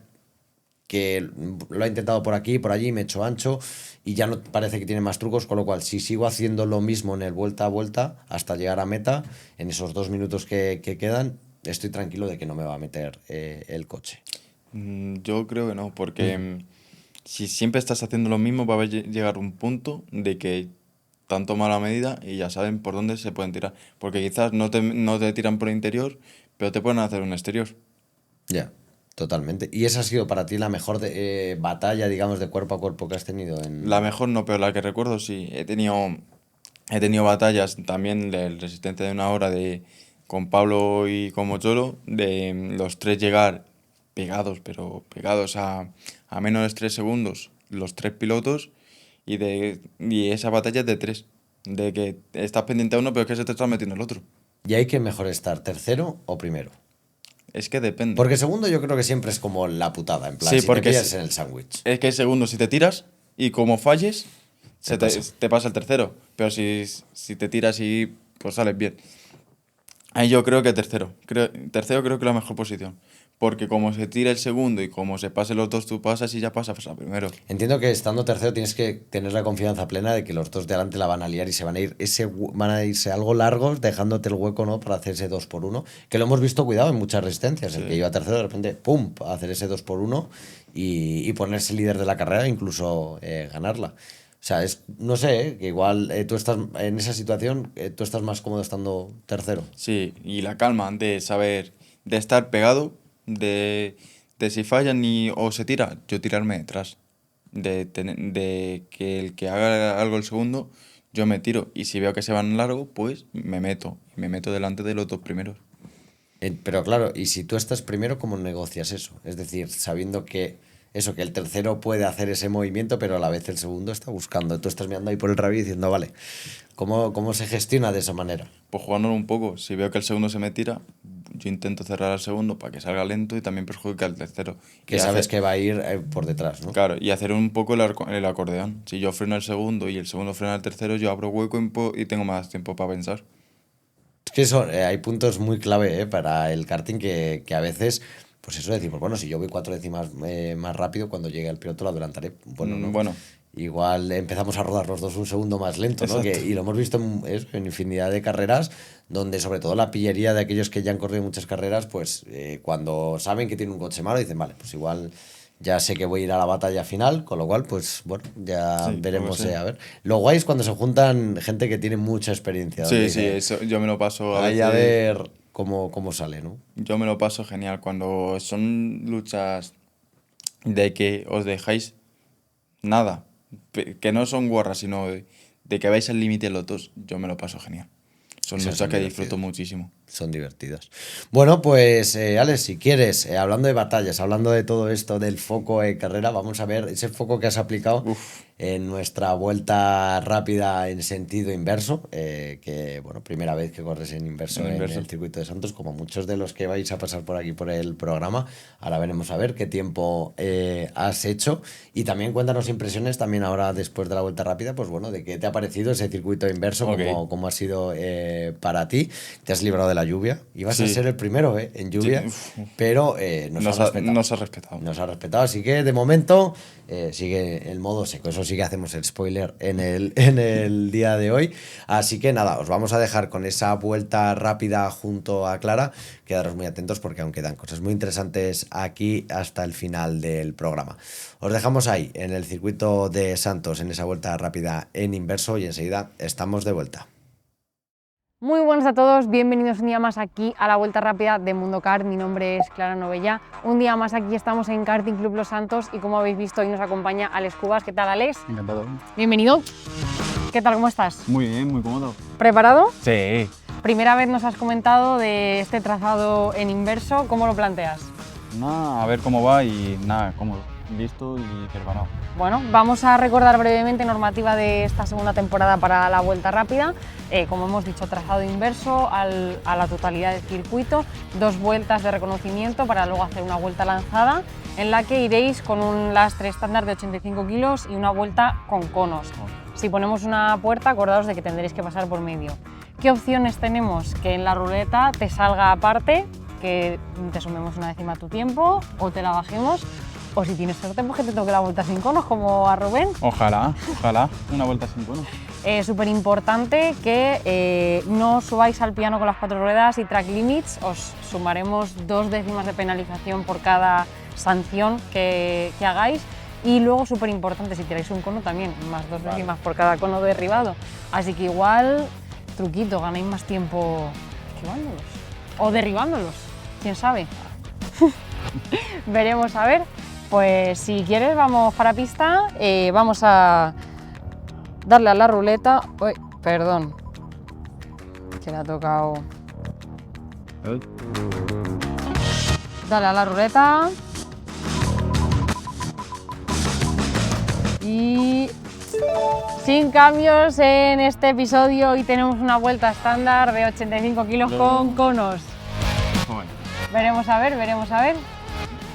que lo ha intentado por aquí, por allí, me he hecho ancho y ya no parece que tiene más trucos, con lo cual si sigo haciendo lo mismo en el vuelta a vuelta hasta llegar a meta, en esos 2 minutos que quedan, estoy tranquilo de que no me va a meter el coche. Yo creo que no, porque Ujú. si siempre estás haciendo lo mismo, va a llegar un punto de que te han tomado la medida y ya saben por dónde se pueden tirar. Porque quizás no te tiran por el interior, pero te pueden hacer un exterior. Ya, totalmente. ¿Y esa ha sido para ti la mejor batalla, digamos, de cuerpo a cuerpo que has tenido La en... mejor no, pero la que recuerdo sí. He tenido He tenido batallas también de resistencia de una hora con Pablo y con Mocholo, de los tres llegar pegados, pero pegados a menos de 3 segundos, los tres pilotos, y esa batalla es de tres, de que estás pendiente a uno, pero es que se te está metiendo el otro. ¿Y hay que mejor estar tercero o primero? Es que depende. Porque segundo yo creo que siempre es como la putada, en plan, Sí, si te porque pillas en el sándwich. es que segundo, si te tiras y como falles, Te pasa. te pasa el tercero. Pero si te tiras y pues sales bien. Ahí yo creo que tercero. Tercero creo que es la mejor posición. Porque como se tira el segundo y como se pasen los dos, tú pasas y ya pasas a primero. Entiendo que estando tercero tienes que tener la confianza plena de que los dos de adelante la van a liar y se van a ir van a irse algo largos, dejándote el hueco, ¿no? Para hacer ese 2x1. Que lo hemos visto, cuidado, en muchas resistencias. El que iba tercero, de repente, ¡pum! A hacer ese 2x1 y ponerse líder de la carrera e incluso ganarla. O sea, no sé, que igual tú estás en esa situación, tú estás más cómodo estando tercero. Sí, y la calma de saber, de estar pegado, de si fallan o se tira, yo tirarme detrás. De que el que haga algo el segundo, yo me tiro. Y si veo que se van largo, pues me meto. Y me meto delante de los dos primeros. Pero claro, y si tú estás primero, ¿cómo negocias eso? Es decir, sabiendo que eso, que el tercero puede hacer ese movimiento, pero a la vez el segundo está buscando. Tú estás mirando ahí por el radio y diciendo, vale, ¿cómo se gestiona de esa manera? Pues jugándolo un poco. Si veo que el segundo se me tira, yo intento cerrar al segundo para que salga lento y también perjudica al tercero. Que Y sabes hacer- que va a ir por detrás, ¿no? Claro, y hacer un poco el acordeón. Si yo freno el segundo y el segundo frena el tercero, yo abro hueco y tengo más tiempo para pensar. Es que hay puntos muy clave para el karting que a veces, pues eso decimos, bueno, si yo voy 4 décimas más rápido, cuando llegue el piloto lo adelantaré. Bueno, no. Bueno, Igual empezamos a rodar los dos un segundo más lento, ¿no? Exacto. Y lo hemos visto en infinidad de carreras, donde sobre todo la pillería de aquellos que ya han corrido muchas carreras, pues cuando saben que tiene un coche malo, dicen, vale, pues igual ya sé que voy a ir a la batalla final, con lo cual, pues bueno, ya Sí, veremos, pues sí. a ver. Lo guay es cuando se juntan gente que tiene mucha experiencia. donde Sí, dice, eso yo me lo paso ahí a veces. ver cómo sale, ¿no? Yo me lo paso genial cuando son luchas de que os dejáis nada, que no son guarras, sino de que vais al límite los dos. Yo me lo paso genial. Son Esas luchas son que divertidas. disfruto muchísimo. Son divertidas. Bueno, pues Alex, si quieres, hablando de batallas, hablando de todo esto del foco de carrera, vamos a ver ese foco que has aplicado en nuestra vuelta rápida en sentido inverso, que bueno, primera vez que corres en inverso En en inverso. el circuito de Santos, como muchos de los que vais a pasar por aquí por el programa. Ahora veremos a ver qué tiempo has hecho y también cuéntanos impresiones también ahora después de la vuelta rápida, pues bueno, de qué te ha parecido ese circuito inverso, Ok. cómo ha sido para ti. Te has librado de la lluvia. Ibas a Sí. ser el primero en lluvia, Sí, uf. pero nos ha respetado. Nos ha respetado. Nos ha respetado, así que de momento sigue el modo seco. Eso sí que hacemos el spoiler en el día de hoy. Así que nada, os vamos a dejar con esa vuelta rápida junto a Clara. Quedaros muy atentos porque aún quedan cosas muy interesantes aquí hasta el final del programa. Os dejamos ahí, en el circuito de Santos, en esa vuelta rápida en inverso y enseguida estamos de vuelta. Muy buenas a todos, bienvenidos un día más aquí a la Vuelta Rápida de Mundo Kart. Mi nombre es Clara Novella. Un día más aquí estamos en Karting Club Los Santos y como habéis visto hoy nos acompaña Alex Cubas. ¿Qué tal, Alex? Encantado. Bienvenido. ¿Qué tal, cómo estás? Muy bien, muy cómodo. ¿Preparado? Sí. Primera vez nos has comentado de este trazado en inverso, ¿cómo lo planteas? Nada, a ver cómo va y nada, cómodo. Listo y preparado. Bueno, vamos a recordar brevemente normativa de esta segunda temporada para la Vuelta Rápida. Como hemos dicho, trazado inverso a la totalidad del circuito, 2 vueltas de reconocimiento para luego hacer una vuelta lanzada en la que iréis con un lastre estándar de 85 kilos y una vuelta con conos. Si ponemos una puerta, acordaos de que tendréis que pasar por medio. ¿Qué opciones tenemos? Que en la ruleta te salga aparte, que te sumemos una décima a tu tiempo o te la bajemos. O si tienes suerte, pues que te toque la vuelta sin conos, como a Rubén. Ojalá, una vuelta sin cono. Súper importante que no subáis al piano con las 4 ruedas y track limits. Os sumaremos 2 décimas de penalización por cada sanción que hagáis. Y luego, súper importante, si tiráis un cono también, más 2 décimas por cada cono derribado. Así que igual, truquito, ganáis más tiempo esquivándolos. O derribándolos, quién sabe. Veremos a ver. Pues si quieres vamos para pista, vamos a darle a la ruleta. Uy, Perdón. Que le ha tocado. Dale a la ruleta. Y sin cambios en este episodio, y tenemos una vuelta estándar de 85 kilos con conos. Bueno, Veremos a ver, veremos a ver.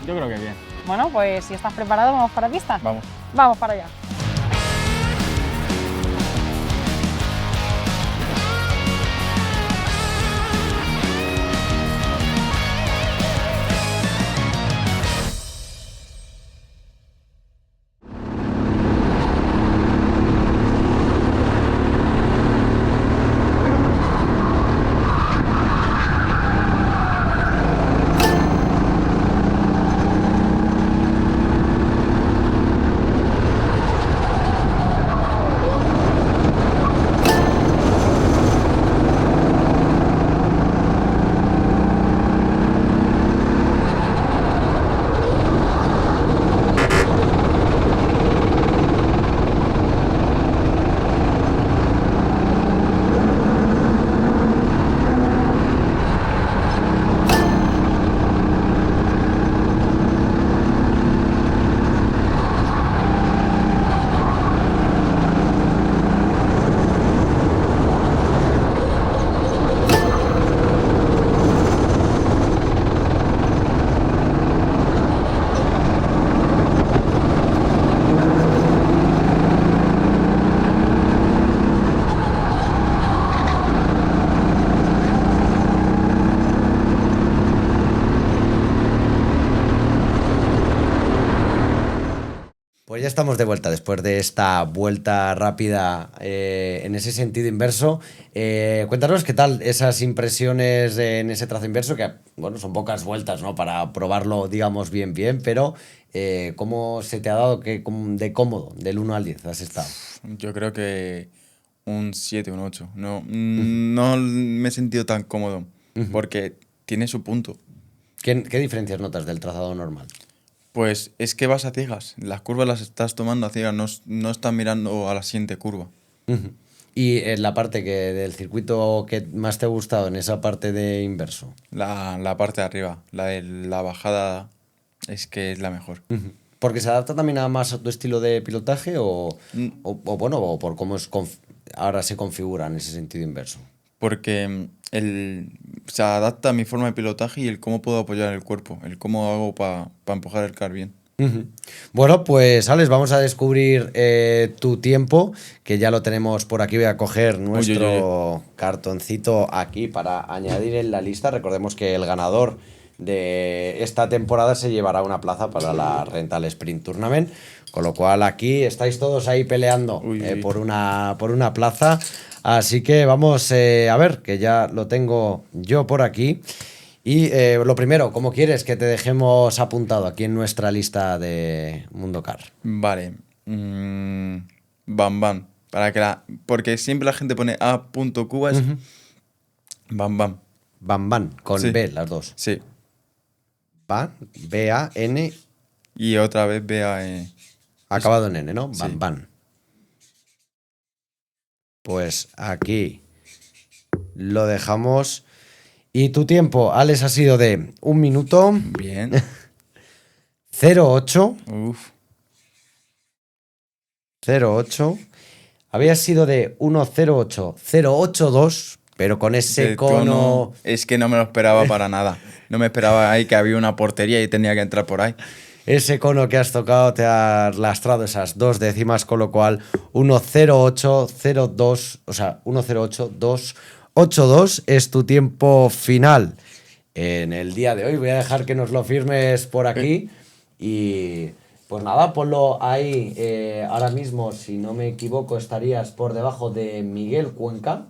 yo creo que bien. Bueno, pues si estás preparado, vamos para pista. Vamos. Vamos para allá. Pues ya estamos de vuelta después de esta vuelta rápida en ese sentido inverso. Cuéntanos qué tal esas impresiones en ese trazo inverso, que bueno, son pocas vueltas, ¿no? Para probarlo, digamos, bien, pero ¿cómo se te ha dado de cómodo, del 1 al 10 has estado? Yo creo que un 7, un 8. No, no me he sentido tan cómodo porque tiene su punto. ¿Qué diferencias notas del trazado normal? Pues es que vas a ciegas. Las curvas las estás tomando a ciegas, no estás mirando a la siguiente curva. Y en la parte del circuito que más te ha gustado, en esa parte de inverso. La parte de arriba, la de la bajada, es que es la mejor. ¿Porque se adapta también más a tu estilo de pilotaje o bueno, o por cómo ahora se configura en ese sentido inverso? Porque se adapta a mi forma de pilotaje y el cómo puedo apoyar el cuerpo, el cómo hago para empujar el car bien. Bueno, pues Alex, vamos a descubrir tu tiempo, que ya lo tenemos por aquí. Voy a coger nuestro cartoncito aquí para añadir en la lista. Recordemos que el ganador de esta temporada se llevará una plaza para la Rental Sprint Tournament, con lo cual aquí estáis todos ahí peleando por una plaza. Así que vamos a ver, que ya lo tengo yo por aquí. Y lo primero, ¿cómo quieres que te dejemos apuntado aquí en nuestra lista de Mundo Car? Vale. Bam Bam. Porque siempre la gente pone A.Cuba es Bam Bam. Bam Bam, con Sí. B, las dos. Sí. B-A-N, Y otra vez B.A. acabado en N, ¿no? Sí. Bam Bam. Pues aquí lo dejamos. Y tu tiempo, Alex, ha sido de 1 minuto Bien. 08. Uf. 08. Había sido de 1.08.082, pero con ese El cono. Es que no me lo esperaba para nada. No me esperaba ahí que había una portería y tenía que entrar por ahí. Ese cono que has tocado te ha lastrado esas 2 décimas, con lo cual 1.08.02, o sea, 1.08.282 es tu tiempo final en el día de hoy. Voy a dejar que nos lo firmes por aquí y pues nada, ponlo ahí. Ahora mismo, si no me equivoco, estarías por debajo de Miguel Cuenca.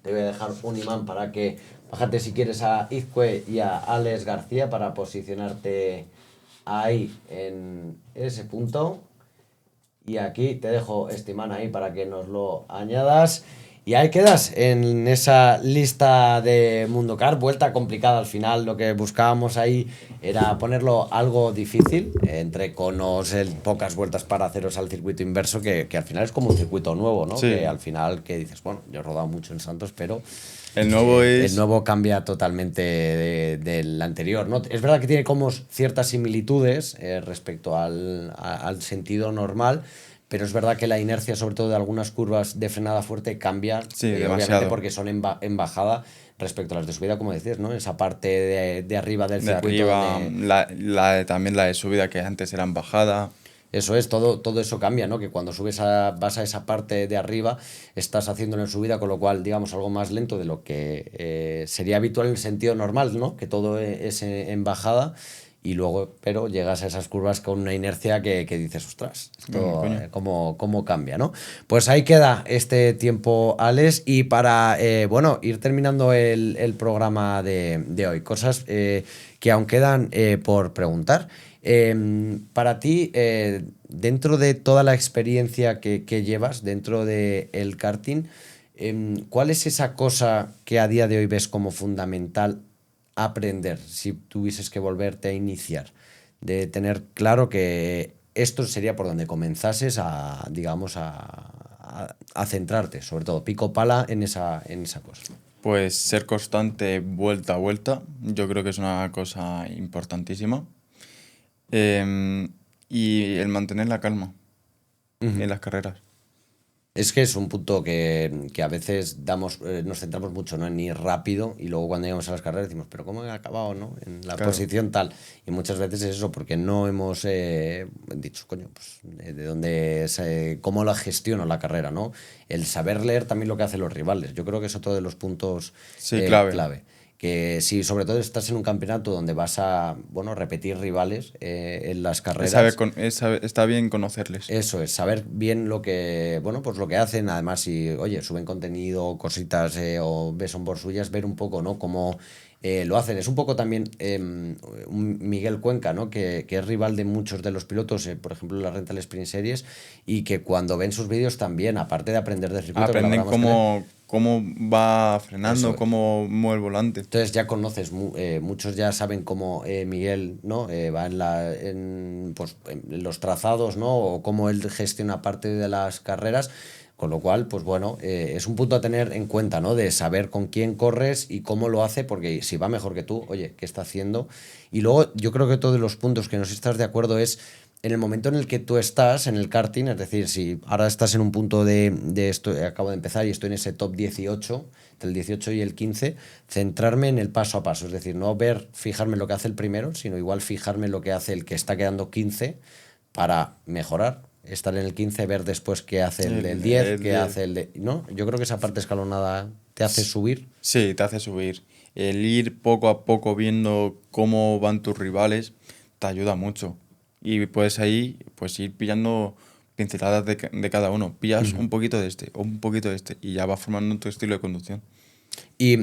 Te voy a dejar un imán para que bájate si quieres a Izcue y a Alex García para posicionarte ahí en ese punto. Y aquí te dejo este imán ahí para que nos lo añadas. Y ahí quedas en esa lista de Mundo Car, vuelta complicada al final. Lo que buscábamos ahí era ponerlo algo difícil, entre conos, pocas vueltas para haceros al circuito inverso, que al final es como un circuito nuevo, ¿no? Sí. Que al final que dices, bueno, yo he rodado mucho en Santos, pero El nuevo el nuevo cambia totalmente del anterior, ¿no? Es verdad que tiene como ciertas similitudes respecto al sentido normal, pero es verdad que la inercia, sobre todo de algunas curvas de frenada fuerte, cambia, Sí, obviamente demasiado. porque son en bajada respecto a las de subida, como decías, ¿no? Esa parte de arriba del de circuito arriba, donde- también la de subida que antes era en bajada. Eso es, todo eso cambia, ¿no? Que cuando vas a esa parte de arriba, estás haciéndolo en subida, con lo cual, digamos, algo más lento de lo que sería habitual en el sentido normal, ¿no? Que todo es en bajada y luego, pero llegas a esas curvas con una inercia que dices, ostras, esto Coño. cómo cambia, ¿no? Pues ahí queda este tiempo, Alex, y para, bueno, ir terminando el programa de hoy, cosas que aún quedan por preguntar. Para ti, dentro de toda la experiencia que llevas dentro del karting, ¿cuál es esa cosa que a día de hoy ves como fundamental aprender si tuvieses que volverte a iniciar? De tener claro que esto sería por donde comenzases a, digamos, a centrarte, sobre todo pico pala en esa cosa. Pues ser constante vuelta a vuelta, yo creo que es una cosa importantísima. Y el mantener la calma en las carreras. Es que es un punto que a veces nos centramos mucho, ¿no? En ir rápido y luego cuando llegamos a las carreras decimos, pero ¿cómo he acabado, no? En la Claro. posición tal. Y muchas veces es eso, porque no hemos dicho, coño, pues de dónde cómo la gestiono la carrera, ¿no? El saber leer también lo que hacen los rivales. Yo creo que es otro de los puntos Sí, clave. Que si sobre todo estás en un campeonato donde vas a, bueno, repetir rivales en las carreras. Está bien conocerles. Eso es, saber bien lo que, bueno, pues lo que hacen, además si, oye, suben contenido, cositas o ves on board suyas, ver un poco, ¿no? Cómo lo hacen. Es un poco también un Miguel Cuenca, ¿no? Que es rival de muchos de los pilotos, por ejemplo, en la Rental Sprint Series, y que cuando ven sus vídeos también, aparte de aprender de circuito, que lo Aprenden hablamos con él, cómo va frenando, Eso es. cómo mueve el volante. entonces ya conoces, muchos ya saben cómo Miguel, ¿no? Va pues, en los trazados, ¿no? O cómo él gestiona parte de las carreras. Con lo cual, pues bueno, es un punto a tener en cuenta, ¿no? De saber con quién corres y cómo lo hace, porque si va mejor que tú, oye, ¿qué está haciendo? Y luego yo creo que todos los puntos que no sé si estás de acuerdo es en el momento en el que tú estás en el karting, es decir, si ahora estás en un punto de esto, acabo de empezar y estoy en ese top 18, entre el 18 y el 15, centrarme en el paso a paso, es decir, no fijarme en lo que hace el primero, sino igual fijarme en lo que hace el que está quedando 15 para mejorar, estar en el 15, ver después qué hace el del 10, qué 10. hace el de... ¿No? Yo creo que esa parte escalonada te hace subir. Sí, te hace subir. El ir poco a poco viendo cómo van tus rivales te ayuda mucho. Y puedes ahí pues ir pillando pinceladas de cada uno. Pillas un poquito de este, o un poquito de este, y ya vas formando tu estilo de conducción. Y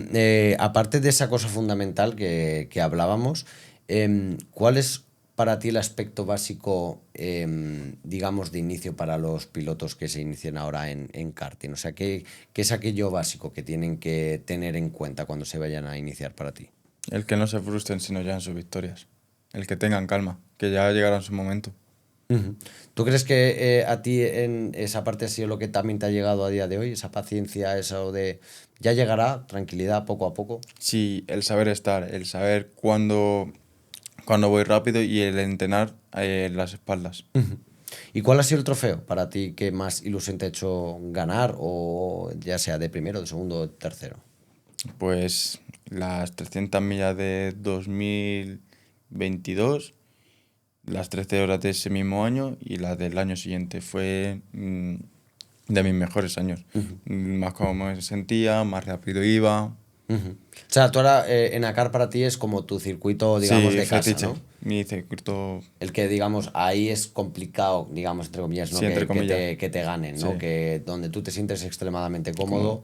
aparte de esa cosa fundamental que hablábamos, ¿cuál es para ti el aspecto básico, digamos, de inicio para los pilotos que se inician ahora en karting? O sea, ¿qué es aquello básico que tienen que tener en cuenta cuando se vayan a iniciar para ti? El que no se frustren si no llegan sus victorias. El que tengan calma, que ya llegará su momento. Ujú. ¿Tú crees que a ti en esa parte ha sido lo que también te ha llegado a día de hoy? Esa paciencia, eso de ya llegará, tranquilidad poco a poco. Sí, el saber estar, el saber cuándo voy rápido y el entrenar las espaldas. ¿Y cuál ha sido el trofeo para ti que más ilusión te ha hecho ganar, o ya sea de primero, de segundo o de tercero? Pues las 300 millas de 2022, las 13 horas de ese mismo año y las del año siguiente. Fue de mis mejores años. Más cómo me sentía, más rápido iba. Ujú. O sea, tú ahora en Akar para ti es como tu circuito, digamos, Sí, de casa, fetiche. ¿no? Mi circuito. El que, digamos, ahí es complicado, digamos, entre comillas, ¿no? Sí, entre que comillas. que te ganen, ¿no? Sí. Que donde tú te sientes extremadamente cómodo.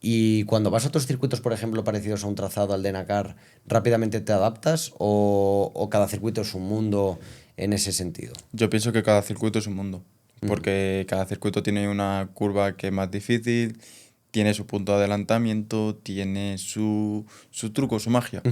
Y cuando vas a otros circuitos, por ejemplo, parecidos a un trazado al de Dakar, ¿rápidamente te adaptas o cada circuito es un mundo en ese sentido? Yo pienso que cada circuito es un mundo. porque cada circuito tiene una curva que es más difícil, tiene su punto de adelantamiento, tiene su truco, su magia.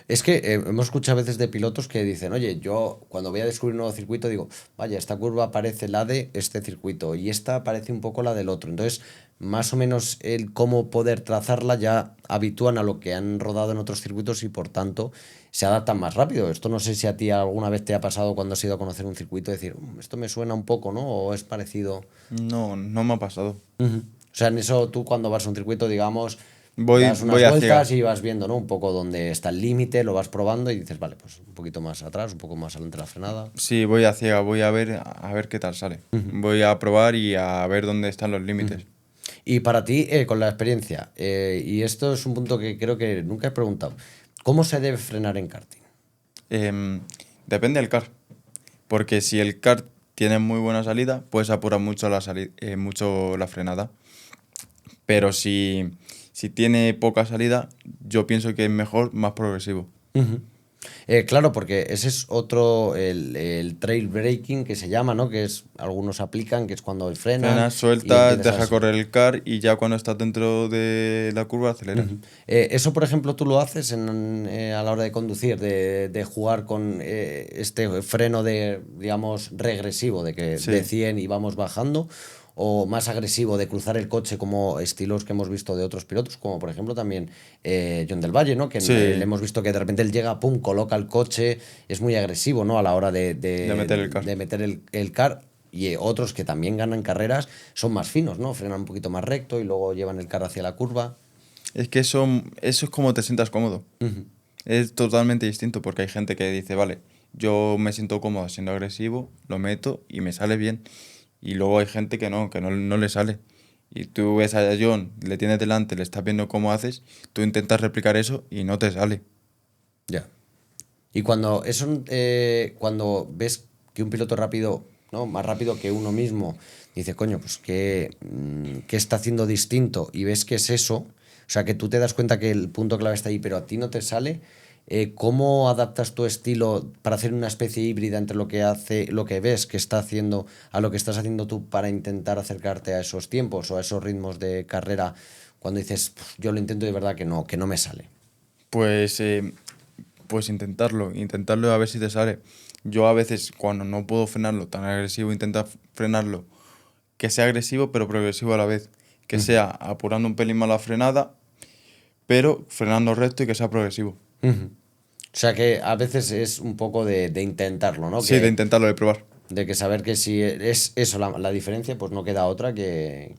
Es que hemos escuchado a veces de pilotos que dicen, oye, yo cuando voy a descubrir un nuevo circuito digo, vaya, esta curva parece la de este circuito y esta parece un poco la del otro. Entonces, más o menos el cómo poder trazarla ya habitúan a lo que han rodado en otros circuitos y por tanto se adaptan más rápido. Esto no sé si a ti alguna vez te ha pasado cuando has ido a conocer un circuito, decir, esto me suena un poco, ¿no? O es parecido. No, no me ha pasado. O sea, en eso tú cuando vas a un circuito, digamos, Voy, das unas voy a vueltas ciegas. y vas viendo, ¿no? Un poco dónde está el límite, lo vas probando y dices, vale, pues un poquito más atrás, un poco más adelante la frenada. Sí, voy a ciega, voy a ver qué tal sale. Voy a probar y a ver dónde están los límites. Y para ti, con la experiencia, y esto es un punto que creo que nunca he preguntado, ¿cómo se debe frenar en karting? Depende del kart, porque si el kart tiene muy buena salida, puedes apurar mucho mucho la frenada. Pero si tiene poca salida, yo pienso que es mejor más progresivo. Claro, porque ese es otro, el trail braking que se llama, ¿no? Que es, algunos aplican, que es cuando frenan. Frenas, y sueltas, empiezas deja correr el kart y ya cuando estás dentro de la curva aceleras. Eso, por ejemplo, tú lo haces a la hora de conducir, de jugar con este freno de, digamos, regresivo, de que Sí. de 100 y vamos bajando, o más agresivo de cruzar el coche como estilos que hemos visto de otros pilotos, como por ejemplo también John del Valle, ¿no? Que Sí. le hemos visto que de repente él llega, pum, coloca el coche, es muy agresivo, ¿no? A la hora De meter el kart. de meter el car. Y otros que también ganan carreras son más finos, ¿no? Frenan un poquito más recto y luego llevan el car hacia la curva. Es que eso es como te sientas cómodo. Es totalmente distinto porque hay gente que dice, vale, yo me siento cómodo siendo agresivo, lo meto y me sale bien. Y luego hay gente que no le sale. Y tú ves a John, le tienes delante, le estás viendo cómo haces, tú intentas replicar eso y no te sale. Ya. Y cuando cuando ves que un piloto rápido, ¿no? Más rápido que uno mismo, dice, coño, pues ¿qué está haciendo distinto? Y ves que es eso, o sea, que tú te das cuenta que el punto clave está ahí, pero a ti no te sale. ¿Cómo adaptas tu estilo para hacer una especie híbrida entre lo que hace, lo que ves que está haciendo a lo que estás haciendo tú para intentar acercarte a esos tiempos o a esos ritmos de carrera cuando dices, "Puf, yo lo intento y de verdad que no me sale"? Pues intentarlo a ver si te sale. Yo a veces cuando no puedo frenarlo tan agresivo, intento frenarlo que sea agresivo pero progresivo a la vez. Que sea apurando un pelín más la frenada, pero frenando recto y que sea progresivo. O sea que a veces es un poco de intentarlo, ¿no? Sí, de intentarlo, de probar. De que saber que si es eso la diferencia, pues no queda otra que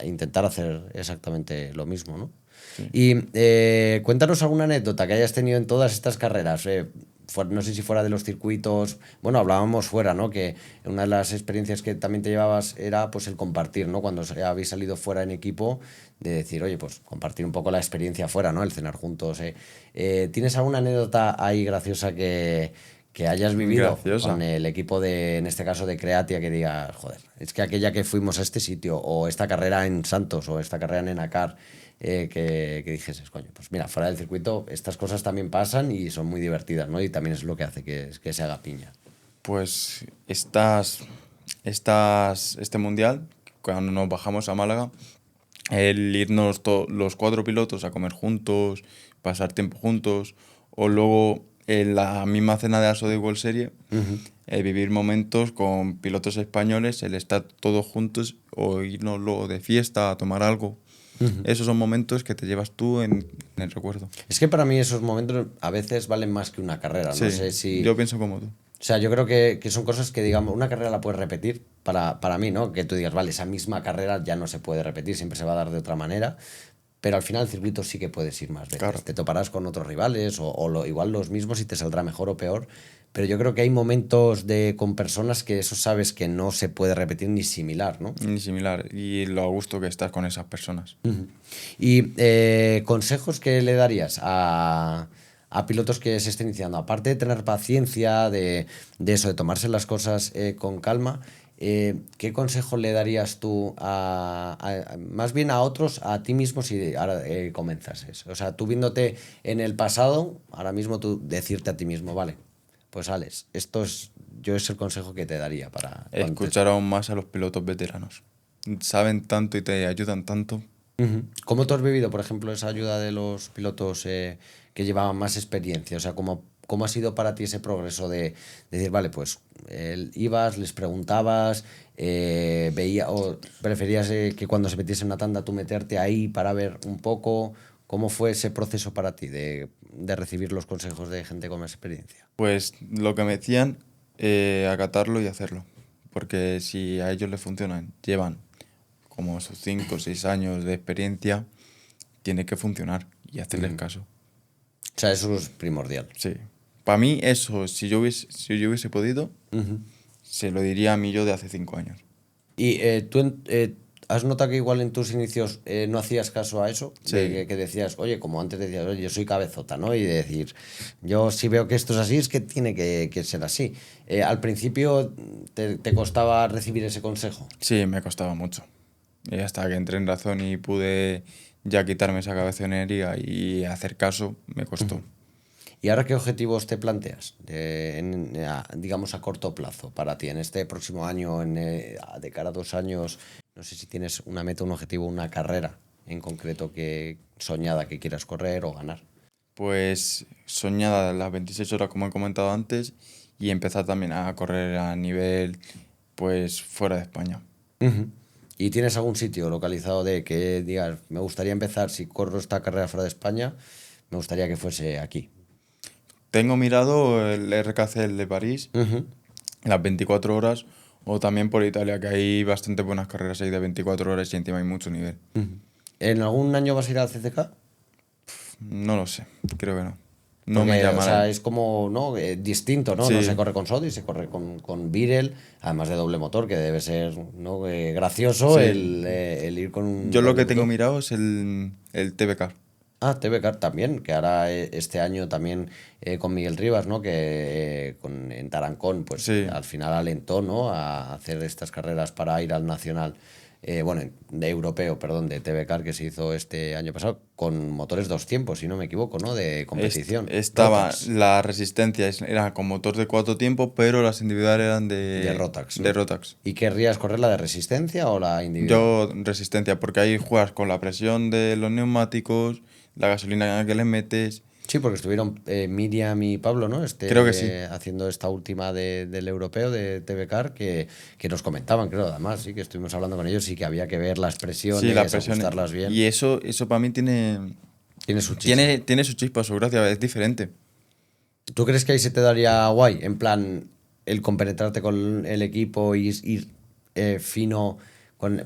intentar hacer exactamente lo mismo, ¿no? Y cuéntanos alguna anécdota que hayas tenido en todas estas carreras. No sé si fuera de los circuitos, bueno, hablábamos fuera, ¿no? Que una de las experiencias que también te llevabas era pues el compartir, ¿no? Cuando habéis salido fuera en equipo, de decir, oye, pues compartir un poco la experiencia fuera, ¿no? El cenar juntos. ¿Tienes alguna anécdota ahí graciosa que hayas vivido Graciosa. con el equipo de, en este caso de Creatia, que digas, joder, es que aquella que fuimos a este sitio, o esta carrera en Santos, o esta carrera en Enacar, que dijeses, coño, pues mira, fuera del circuito estas cosas también pasan y son muy divertidas, ¿no? Y también es lo que hace que se haga piña. Pues este mundial, cuando nos bajamos a Málaga, el irnos los 4 pilotos a comer juntos, pasar tiempo juntos, o luego en la misma cena de ASO de World Series, vivir momentos con pilotos españoles, el estar todos juntos o irnos luego de fiesta a tomar algo. Esos son momentos que te llevas tú en el recuerdo. Es que para mí esos momentos a veces valen más que una carrera, no Sí, sé si... yo pienso como tú. O sea, yo creo que son cosas que, digamos, una carrera la puedes repetir para mí, ¿no? Que tú digas, vale, esa misma carrera ya no se puede repetir, siempre se va a dar de otra manera, pero al final el circuito sí que puedes ir más veces. Claro. Te toparás con otros rivales igual los mismos y te saldrá mejor o peor, pero yo creo que hay momentos con personas que eso sabes que no se puede repetir ni similar, ¿no? Ni similar. Y lo a gusto que estás con esas personas. Y consejos que le darías a pilotos que se estén iniciando, aparte de tener paciencia, de eso, de tomarse las cosas con calma, ¿qué consejo le darías tú más bien a otros, a ti mismo, si ahora comenzases? O sea, tú viéndote en el pasado, ahora mismo tú decirte a ti mismo, vale, pues Alex, yo es el consejo que te daría para... Escuchar aún más a los pilotos veteranos. Saben tanto y te ayudan tanto. ¿Cómo tú has vivido, por ejemplo, esa ayuda de los pilotos que llevaban más experiencia? O sea, ¿cómo ha sido para ti ese progreso de decir, vale, pues ibas, les preguntabas, veía, o preferías que cuando se metiese en una tanda tú meterte ahí para ver un poco? ¿Cómo fue ese proceso para ti de recibir los consejos de gente con más experiencia? Pues lo que me decían, acatarlo y hacerlo. Porque si a ellos les funcionan, llevan como sus 5 o 6 años de experiencia, tiene que funcionar y hacerles caso. O sea, eso es primordial. Sí. Para mí eso, si yo hubiese podido, se lo diría a mí yo de hace 5 años. ¿Y has notado que igual en tus inicios no hacías caso a eso? Sí. Que decías, oye, como antes decías, oye, yo soy cabezota, ¿no? Y de decir, yo si veo que esto es así, es que tiene que ser así. Al principio te costaba recibir ese consejo. Sí, me costaba mucho. Y hasta que entré en razón y pude ya quitarme esa cabezonería y hacer caso, me costó. ¿Y ahora qué objetivos te planteas, digamos, a corto plazo para ti en este próximo año, de cara a 2 años? No sé si tienes una meta, un objetivo, una carrera en concreto soñada que quieras correr o ganar. Pues soñada las 26 horas, como he comentado antes, y empezar también a correr a nivel, pues, fuera de España. ¿Y tienes algún sitio localizado de que digas, me gustaría empezar, si corro esta carrera fuera de España, me gustaría que fuese aquí? Tengo mirado el RKC, el de París, las 24 horas, o también por Italia, que hay bastante buenas carreras ahí de 24 horas y encima hay mucho nivel. ¿En algún año vas a ir al CCK? No lo sé, creo que no. No Porque, me o sea, llamarán. es como, ¿no? Distinto, ¿no? Sí. No se corre con Sodi, se corre con Birel, además de doble motor, que debe ser, ¿no? Gracioso Sí. el ir con un Yo lo doble que tengo motor. mirado es el TBK. Ah, TVK también, que ahora este año también con Miguel Rivas, ¿no? Que en Tarancón, pues Sí. al final alentó, ¿no? A hacer estas carreras para ir al Nacional, bueno, de europeo, perdón, de TVK que se hizo este año pasado con motores 2 tiempos, si no me equivoco, ¿no? De competición. Estaba Rotax. la resistencia, era con motor de 4 tiempos, pero las individuales eran De Rotax, ¿no? de Rotax. ¿Y querrías correr la de resistencia o la individual? Yo resistencia, porque ahí juegas con la presión de los neumáticos, la gasolina que le metes. Sí, porque estuvieron Miriam y Pablo, ¿no? Creo que sí. Haciendo esta última del europeo de TVK que nos comentaban, creo, además, sí, que estuvimos hablando con ellos y que había que ver las presiones, Sí, la presión. ajustarlas bien. Y eso para mí tiene Tiene su chiste. tiene su chispa, su gracia, es diferente. ¿Tú crees que ahí se te daría guay? En plan, el compenetrarte con el equipo y ir fino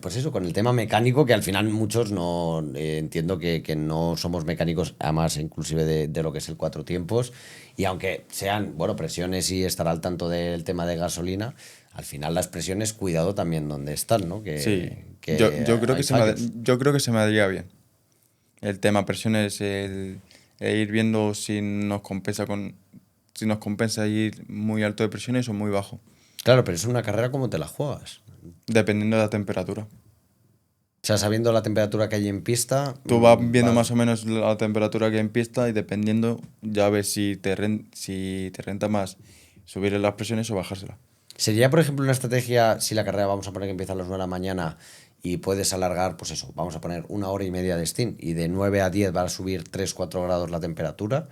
pues eso, con el tema mecánico, que al final muchos no entiendo que no somos mecánicos, además inclusive de lo que es el 4 tiempos, y aunque sean, bueno, presiones y estar al tanto del tema de gasolina, al final las presiones, cuidado también donde están, ¿no? Sí. Que Yo creo hay que fallos. yo creo que se me daría bien. El tema presiones, el ir viendo si nos compensa ir muy alto de presiones o muy bajo, Claro, pero es una carrera como te la juegas. dependiendo de la temperatura. O sea, sabiendo la temperatura que hay en pista. Tú vas viendo más o menos la temperatura que hay en pista y dependiendo ya ves si te renta más subir las presiones o bajárselas. Sería, por ejemplo, una estrategia, si la carrera vamos a poner que empieza a las 9 de la mañana y puedes alargar, pues eso, vamos a poner 1 hora y media de stint y de 9 a 10 va a subir 3-4 grados la temperatura,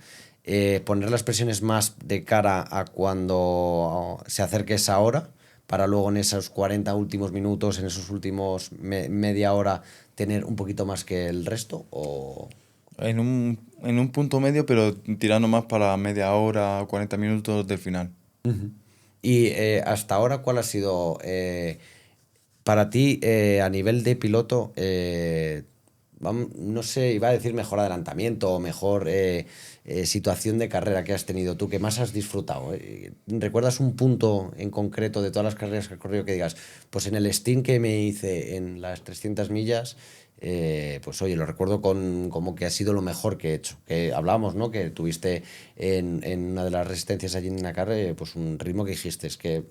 poner las presiones más de cara a cuando se acerque esa hora, para luego en esos 40 últimos minutos, en esos últimos media hora, tener un poquito más que el resto, o... En un punto medio, pero tirando más para media hora o 40 minutos del final. Y hasta ahora, ¿cuál ha sido para ti a nivel de piloto? No sé, iba a decir mejor adelantamiento o mejor situación de carrera que has tenido tú, que más has disfrutado. ¿Recuerdas un punto en concreto de todas las carreras que has corrido que digas, pues en el stint que me hice en las 300 millas, pues oye, lo recuerdo como que ha sido lo mejor que he hecho? Que hablábamos, ¿no? Que tuviste en una de las resistencias allí en Dakar, pues un ritmo que dijiste, es que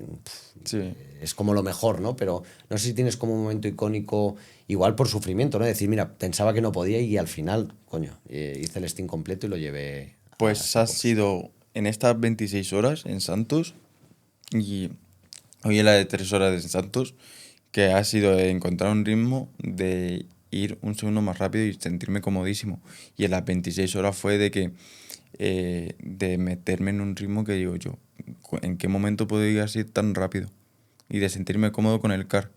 Sí. es como lo mejor, ¿no? Pero no sé si tienes como un momento icónico, igual por sufrimiento, ¿no? Decir, mira, pensaba que no podía y al final, coño, hice el stint completo y lo llevé. Pues ha sido en estas 26 horas en Santos, Y hoy en la de 3 horas de Santos, que ha sido encontrar un ritmo de ir un segundo más rápido y sentirme comodísimo. Y en las 26 horas fue de que de meterme en un ritmo que digo yo, ¿en qué momento puedo ir así tan rápido? Y de sentirme cómodo con el car.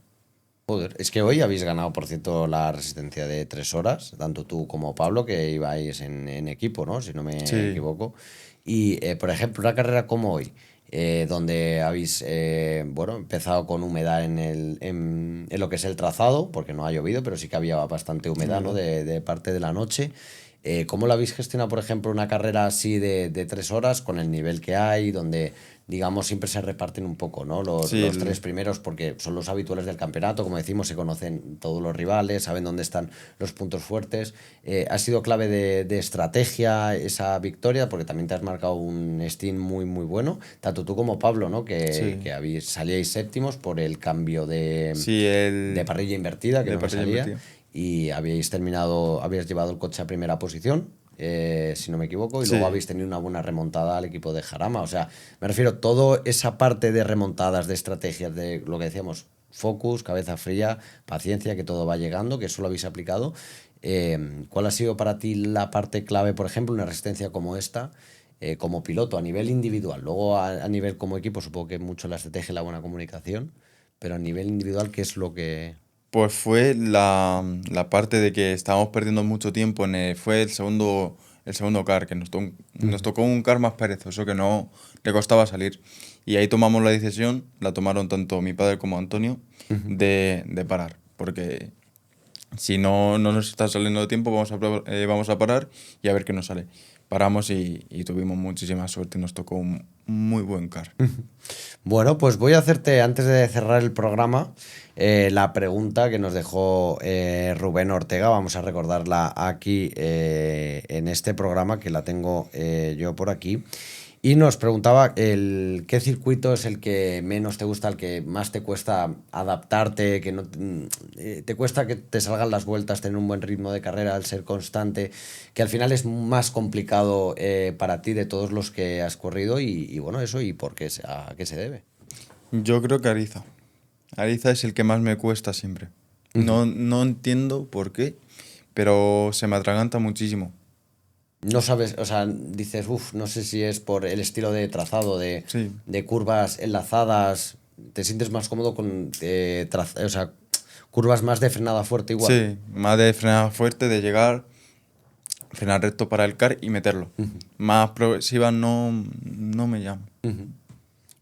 Joder, es que hoy habéis ganado, por cierto, la resistencia de 3 horas, tanto tú como Pablo, que ibais en equipo, ¿no? Si no me Sí. equivoco. Y, por ejemplo, una carrera como hoy, donde habéis, bueno, empezado con humedad en lo que es el trazado, porque no ha llovido, pero sí que había bastante humedad, ¿no? De parte de la noche. ¿Cómo la habéis gestionado, por ejemplo, una carrera así de 3 horas con el nivel que hay, donde, digamos, siempre se reparten un poco, ¿no? Los, Sí, los tres primeros, porque son los habituales del campeonato, como decimos, se conocen todos los rivales, saben dónde están los puntos fuertes. ¿Ha sido clave de estrategia esa victoria? Porque también te has marcado un Steam muy, muy bueno, tanto tú como Pablo, ¿no? Que, sí. que salíais séptimos por el cambio Sí, de parrilla invertida, que de no me partida salía, invertida. y habíais llevado el coche a primera posición, si no me equivoco, y luego Sí. habéis tenido una buena remontada al equipo de Jarama. O sea, me refiero a toda esa parte de remontadas, de estrategias, de lo que decíamos, focus, cabeza fría, paciencia, que todo va llegando, que eso lo habéis aplicado. ¿Cuál ha sido para ti la parte clave, por ejemplo, una resistencia como esta? Como piloto a nivel individual, luego a nivel como equipo, supongo que mucho la estrategia y la buena comunicación, pero a nivel individual, ¿qué es lo que...? Pues fue la parte de que estábamos perdiendo mucho tiempo fue el segundo car, que nos tocó un car más perezoso que no le costaba salir. Y ahí tomamos la decisión, la tomaron tanto mi padre como Antonio, de parar. Porque si no nos está saliendo de tiempo, vamos a parar y a ver qué nos sale. Paramos y tuvimos muchísima suerte, nos tocó un muy buen car. Bueno, pues voy a hacerte, antes de cerrar el programa, la pregunta que nos dejó Rubén Ortega. Vamos a recordarla aquí en este programa, que la tengo yo por aquí. Y nos preguntaba qué circuito es el que menos te gusta, el que más te cuesta adaptarte, que no te cuesta que te salgan las vueltas, tener un buen ritmo de carrera, al ser constante, que al final es más complicado para ti de todos los que has corrido y bueno, eso y por qué, a qué se debe. Yo creo que Ariza. Ariza es el que más me cuesta siempre. No entiendo por qué, pero se me atraganta muchísimo. No sabes, o sea, dices, uff, no sé si es por el estilo de trazado, Sí, de curvas enlazadas, te sientes más cómodo con, o sea, curvas más de frenada fuerte igual. sí, más de frenada fuerte, de llegar, frenar recto para el car y meterlo. Más progresiva no me llama.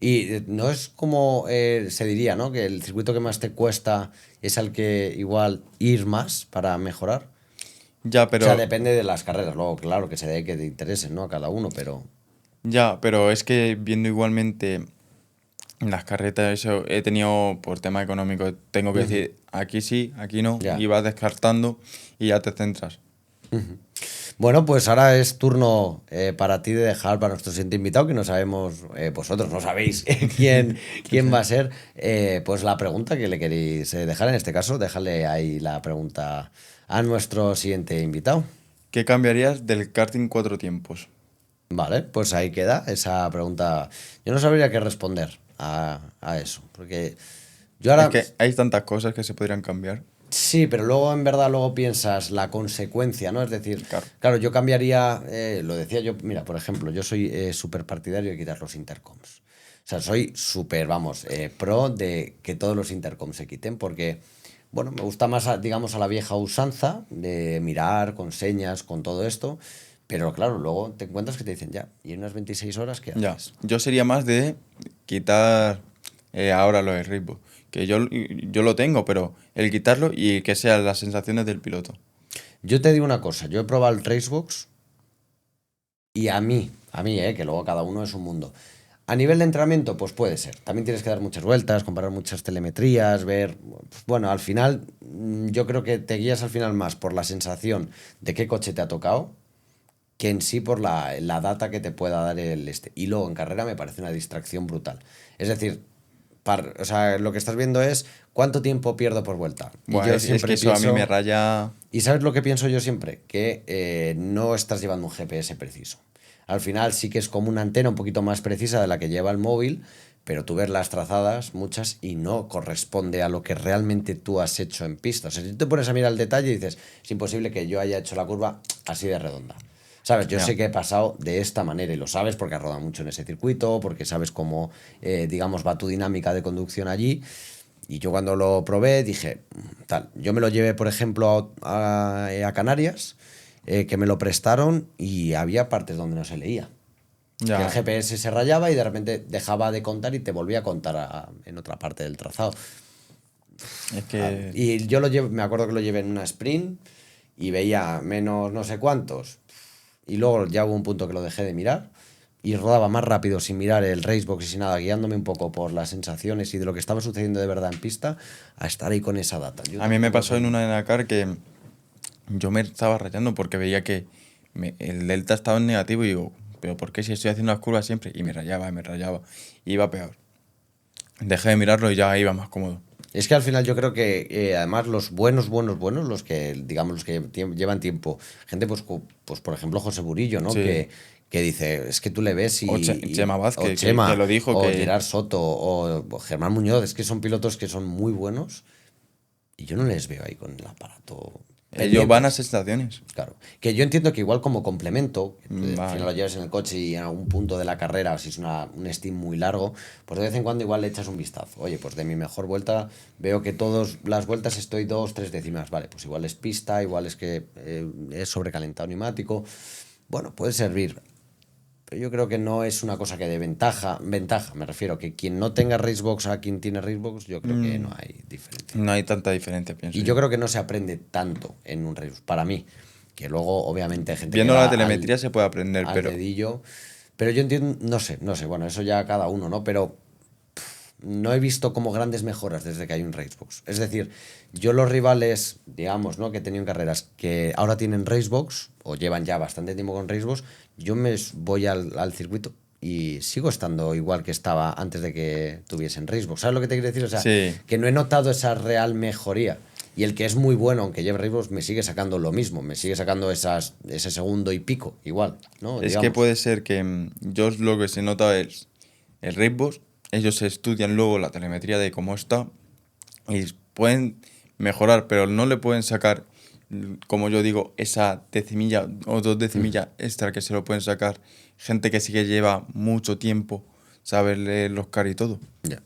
Y no es como se diría, ¿no? Que el circuito que más te cuesta es al que igual ir más para mejorar. Ya, O sea, pero, depende de las carreras, luego, claro, que se dé que te interesen, ¿no? A cada uno, pero... pero es que viendo igualmente las carretas, eso he tenido por tema económico, tengo que decir aquí sí, aquí no, Ya. y vas descartando y ya te centras. Bueno, pues ahora es turno para ti de dejar para nuestro siguiente invitado, que no sabemos, vosotros no sabéis quién va a ser, pues la pregunta que le queréis dejar. En este caso, déjale ahí la pregunta a nuestro siguiente invitado. ¿Qué cambiarías del karting 4 tiempos? Vale, pues ahí queda esa pregunta. Yo no sabría qué responder a eso, porque yo Es ahora... que hay tantas cosas que se podrían cambiar. Sí, pero luego en verdad luego piensas la consecuencia, ¿no? Es decir, Claro. claro, yo cambiaría, lo decía yo, mira, por ejemplo, yo soy súper partidario de quitar los intercoms. O sea, soy súper, vamos, pro de que todos los intercoms se quiten porque, bueno, me gusta más, digamos, a la vieja usanza de mirar con señas, con todo esto, pero claro, luego te encuentras que te dicen ya, y en unas 26 horas, ¿qué Ya, haces? yo sería más de quitar ahora lo de Red Bull, que yo lo tengo, pero el quitarlo y que sean las sensaciones del piloto. Yo te digo una cosa, yo he probado el Racebox y que luego cada uno es un mundo. A nivel de entrenamiento, pues puede ser. También tienes que dar muchas vueltas, comparar muchas telemetrías, ver... Bueno, al final, yo creo que te guías al final más por la sensación de qué coche te ha tocado que en sí por la data que te pueda dar el este. Y luego en carrera me parece una distracción brutal. Es decir, o sea, lo que estás viendo es cuánto tiempo pierdo por vuelta. Y Buah, yo es que siempre eso a mí pienso... me raya. ¿Y sabes lo que pienso yo siempre? Que no estás llevando un GPS preciso. Al final sí que es como una antena un poquito más precisa de la que lleva el móvil, pero tú ves las trazadas, muchas, y no corresponde a lo que realmente tú has hecho en pista. O sea, si tú te pones a mirar el detalle y dices, es imposible que yo haya hecho la curva así de redonda. ¿Sabes? Yo Ya. sé que he pasado de esta manera y lo sabes porque has rodado mucho en ese circuito, porque sabes cómo, digamos, va tu dinámica de conducción allí. Y yo cuando lo probé dije, tal, yo me lo llevé, por ejemplo, a Canarias, que me lo prestaron y había partes donde no se leía. Que el Ya. GPS se rayaba y de repente dejaba de contar y te volvía a contar en otra parte del trazado. Es que Y yo lo llevo, me acuerdo que lo llevé en una sprint y veía menos no sé cuántos. Y luego ya hubo un punto que lo dejé de mirar y rodaba más rápido sin mirar el racebox y sin nada, guiándome un poco por las sensaciones y de lo que estaba sucediendo de verdad en pista, a estar ahí con esa data. Yo a mí me tampoco pasó en soy- una de Dakar que yo me estaba rayando porque veía que el delta estaba en negativo y digo, pero ¿por qué si estoy haciendo las curvas siempre? Y me rayaba, iba peor. Dejé de mirarlo y ya iba más cómodo. Es que al final yo creo que además los buenos, los que, digamos, los que llevan tiempo, gente pues por ejemplo José Burillo, ¿no? Sí. Que dice, es que tú le ves O Chema Vázquez, o que Chema, lo dijo, o que- Gerard Soto, o Germán Muñoz, es que son pilotos que son muy buenos y yo no les veo ahí con el aparato. Ellos van a pendientes. sensaciones. Claro. Que yo entiendo que igual como complemento, que al Vale. final lo lleves en el coche y en algún punto de la carrera, si es un steam muy largo, pues de vez en cuando igual le echas un vistazo. Oye, pues de mi mejor vuelta veo que todas las vueltas estoy 2, 3 décimas. Vale, pues igual es pista, igual es que es sobrecalentado neumático. Bueno, puede servir. Pero yo creo que no es una cosa que de ventaja, me refiero, que quien no tenga Racebox a quien tiene Racebox, yo creo que no hay diferencia. No hay tanta diferencia, pienso. Y yo creo que no se aprende tanto en un Racebox, para mí. Que luego, obviamente, hay gente Viendo que va la telemetría se puede aprender, al pero dedillo. Pero yo entiendo, no sé, bueno, eso ya cada uno, ¿no? Pero no he visto como grandes mejoras desde que hay un Racebox. Es decir, yo los rivales, digamos, ¿no? Que he tenido en carreras que ahora tienen Racebox o llevan ya bastante tiempo con Racebox, yo me voy al circuito y sigo estando igual que estaba antes de que tuviesen Racebox. ¿Sabes lo que te quiero decir? O sea, Sí. que no he notado esa real mejoría. Y el que es muy bueno, aunque lleve Racebox, me sigue sacando lo mismo, me sigue sacando ese segundo y pico, igual, ¿no? es que Digamos. puede ser que yo lo que se nota es el Rainbow, ellos estudian luego la telemetría de cómo está y pueden mejorar, pero no le pueden sacar, como yo digo, esa decimilla o 2 decimillas extra que se lo pueden sacar gente que sí que lleva mucho tiempo saber leer los car y todo. Ya.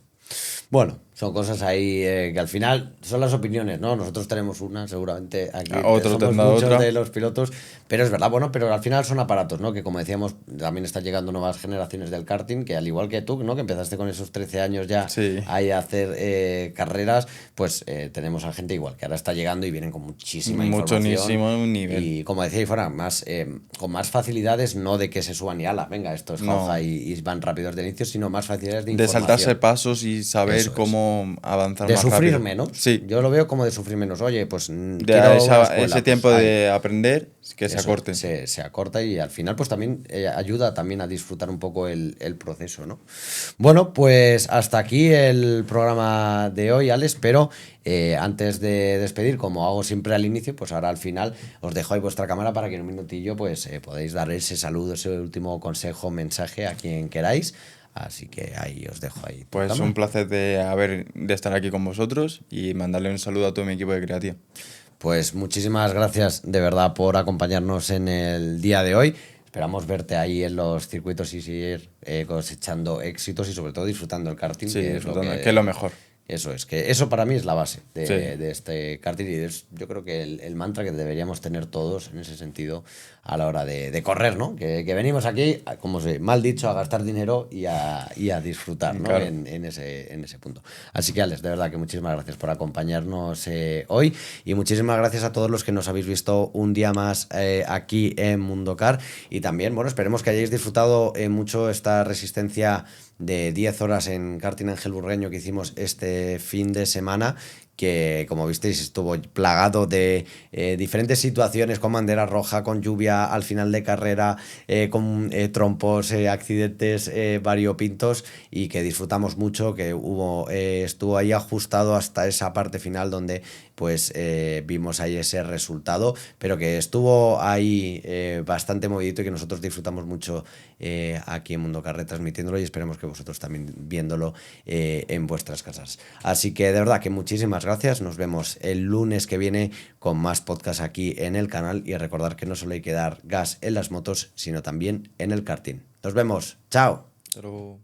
Bueno, son cosas ahí que al final son las opiniones, ¿no? Nosotros tenemos una, seguramente aquí Otro somos tendrá muchos otra. de los pilotos, pero es verdad, bueno, pero al final son aparatos, ¿no? Que como decíamos, también están llegando nuevas generaciones del karting, que al igual que tú, ¿no? Que empezaste con esos 13 años ya Sí. ahí a hacer carreras, pues tenemos a gente igual, que ahora está llegando y vienen con muchísima información. Muchísimo nivel. Y como decía ahí fuera, con más facilidades, no de que se suban y ala, venga, esto es No. jauja y van rápidos de inicio, sino más facilidades de De información. saltarse pasos y saber Eso es. cómo avanzar De más sufrir rápido. menos. Sí. Yo lo veo como de sufrir menos. Oye, pues De quiero una escuela, ese pues, tiempo ahí. de aprender que se Eso, acorte. Se acorta y al final pues también ayuda también a disfrutar un poco el proceso, ¿no? Bueno, pues hasta aquí el programa de hoy, Alex, pero antes de despedir, como hago siempre al inicio, pues ahora al final os dejo ahí vuestra cámara para que en un minutillo pues podáis dar ese saludo, ese último consejo, mensaje a quien queráis. Así que ahí os dejo ahí. tu Pues cámara. un placer de estar aquí con vosotros y mandarle un saludo a todo mi equipo de Creativa. Pues muchísimas gracias de verdad por acompañarnos en el día de hoy. Esperamos verte ahí en los circuitos y seguir cosechando éxitos y sobre todo disfrutando el karting. Sí, que es lo que es lo mejor. Eso es, que eso para mí es la base de, Sí. de este karting y es yo creo que el mantra que deberíamos tener todos en ese sentido a la hora de correr, ¿no? Que venimos aquí, como se mal dicho, a gastar dinero y a disfrutar, ¿no? Claro. En ese punto. Así que, Alex, de verdad que muchísimas gracias por acompañarnos hoy y muchísimas gracias a todos los que nos habéis visto un día más aquí en Mundocar y también, bueno, esperemos que hayáis disfrutado mucho esta resistencia de 10 horas en karting Ángel Burgueño que hicimos este fin de semana, que como visteis estuvo plagado de diferentes situaciones, con bandera roja, con lluvia al final de carrera, con trompos, accidentes variopintos, y que disfrutamos mucho, que estuvo ahí ajustado hasta esa parte final donde pues vimos ahí ese resultado, pero que estuvo ahí bastante movidito y que nosotros disfrutamos mucho aquí en Mundo Carret transmitiéndolo, y esperemos que vosotros también viéndolo en vuestras casas. Así que de verdad que muchísimas gracias, nos vemos el lunes que viene con más podcast aquí en el canal, y recordar que no solo hay que dar gas en las motos, sino también en el karting. Nos vemos, chao. Pero...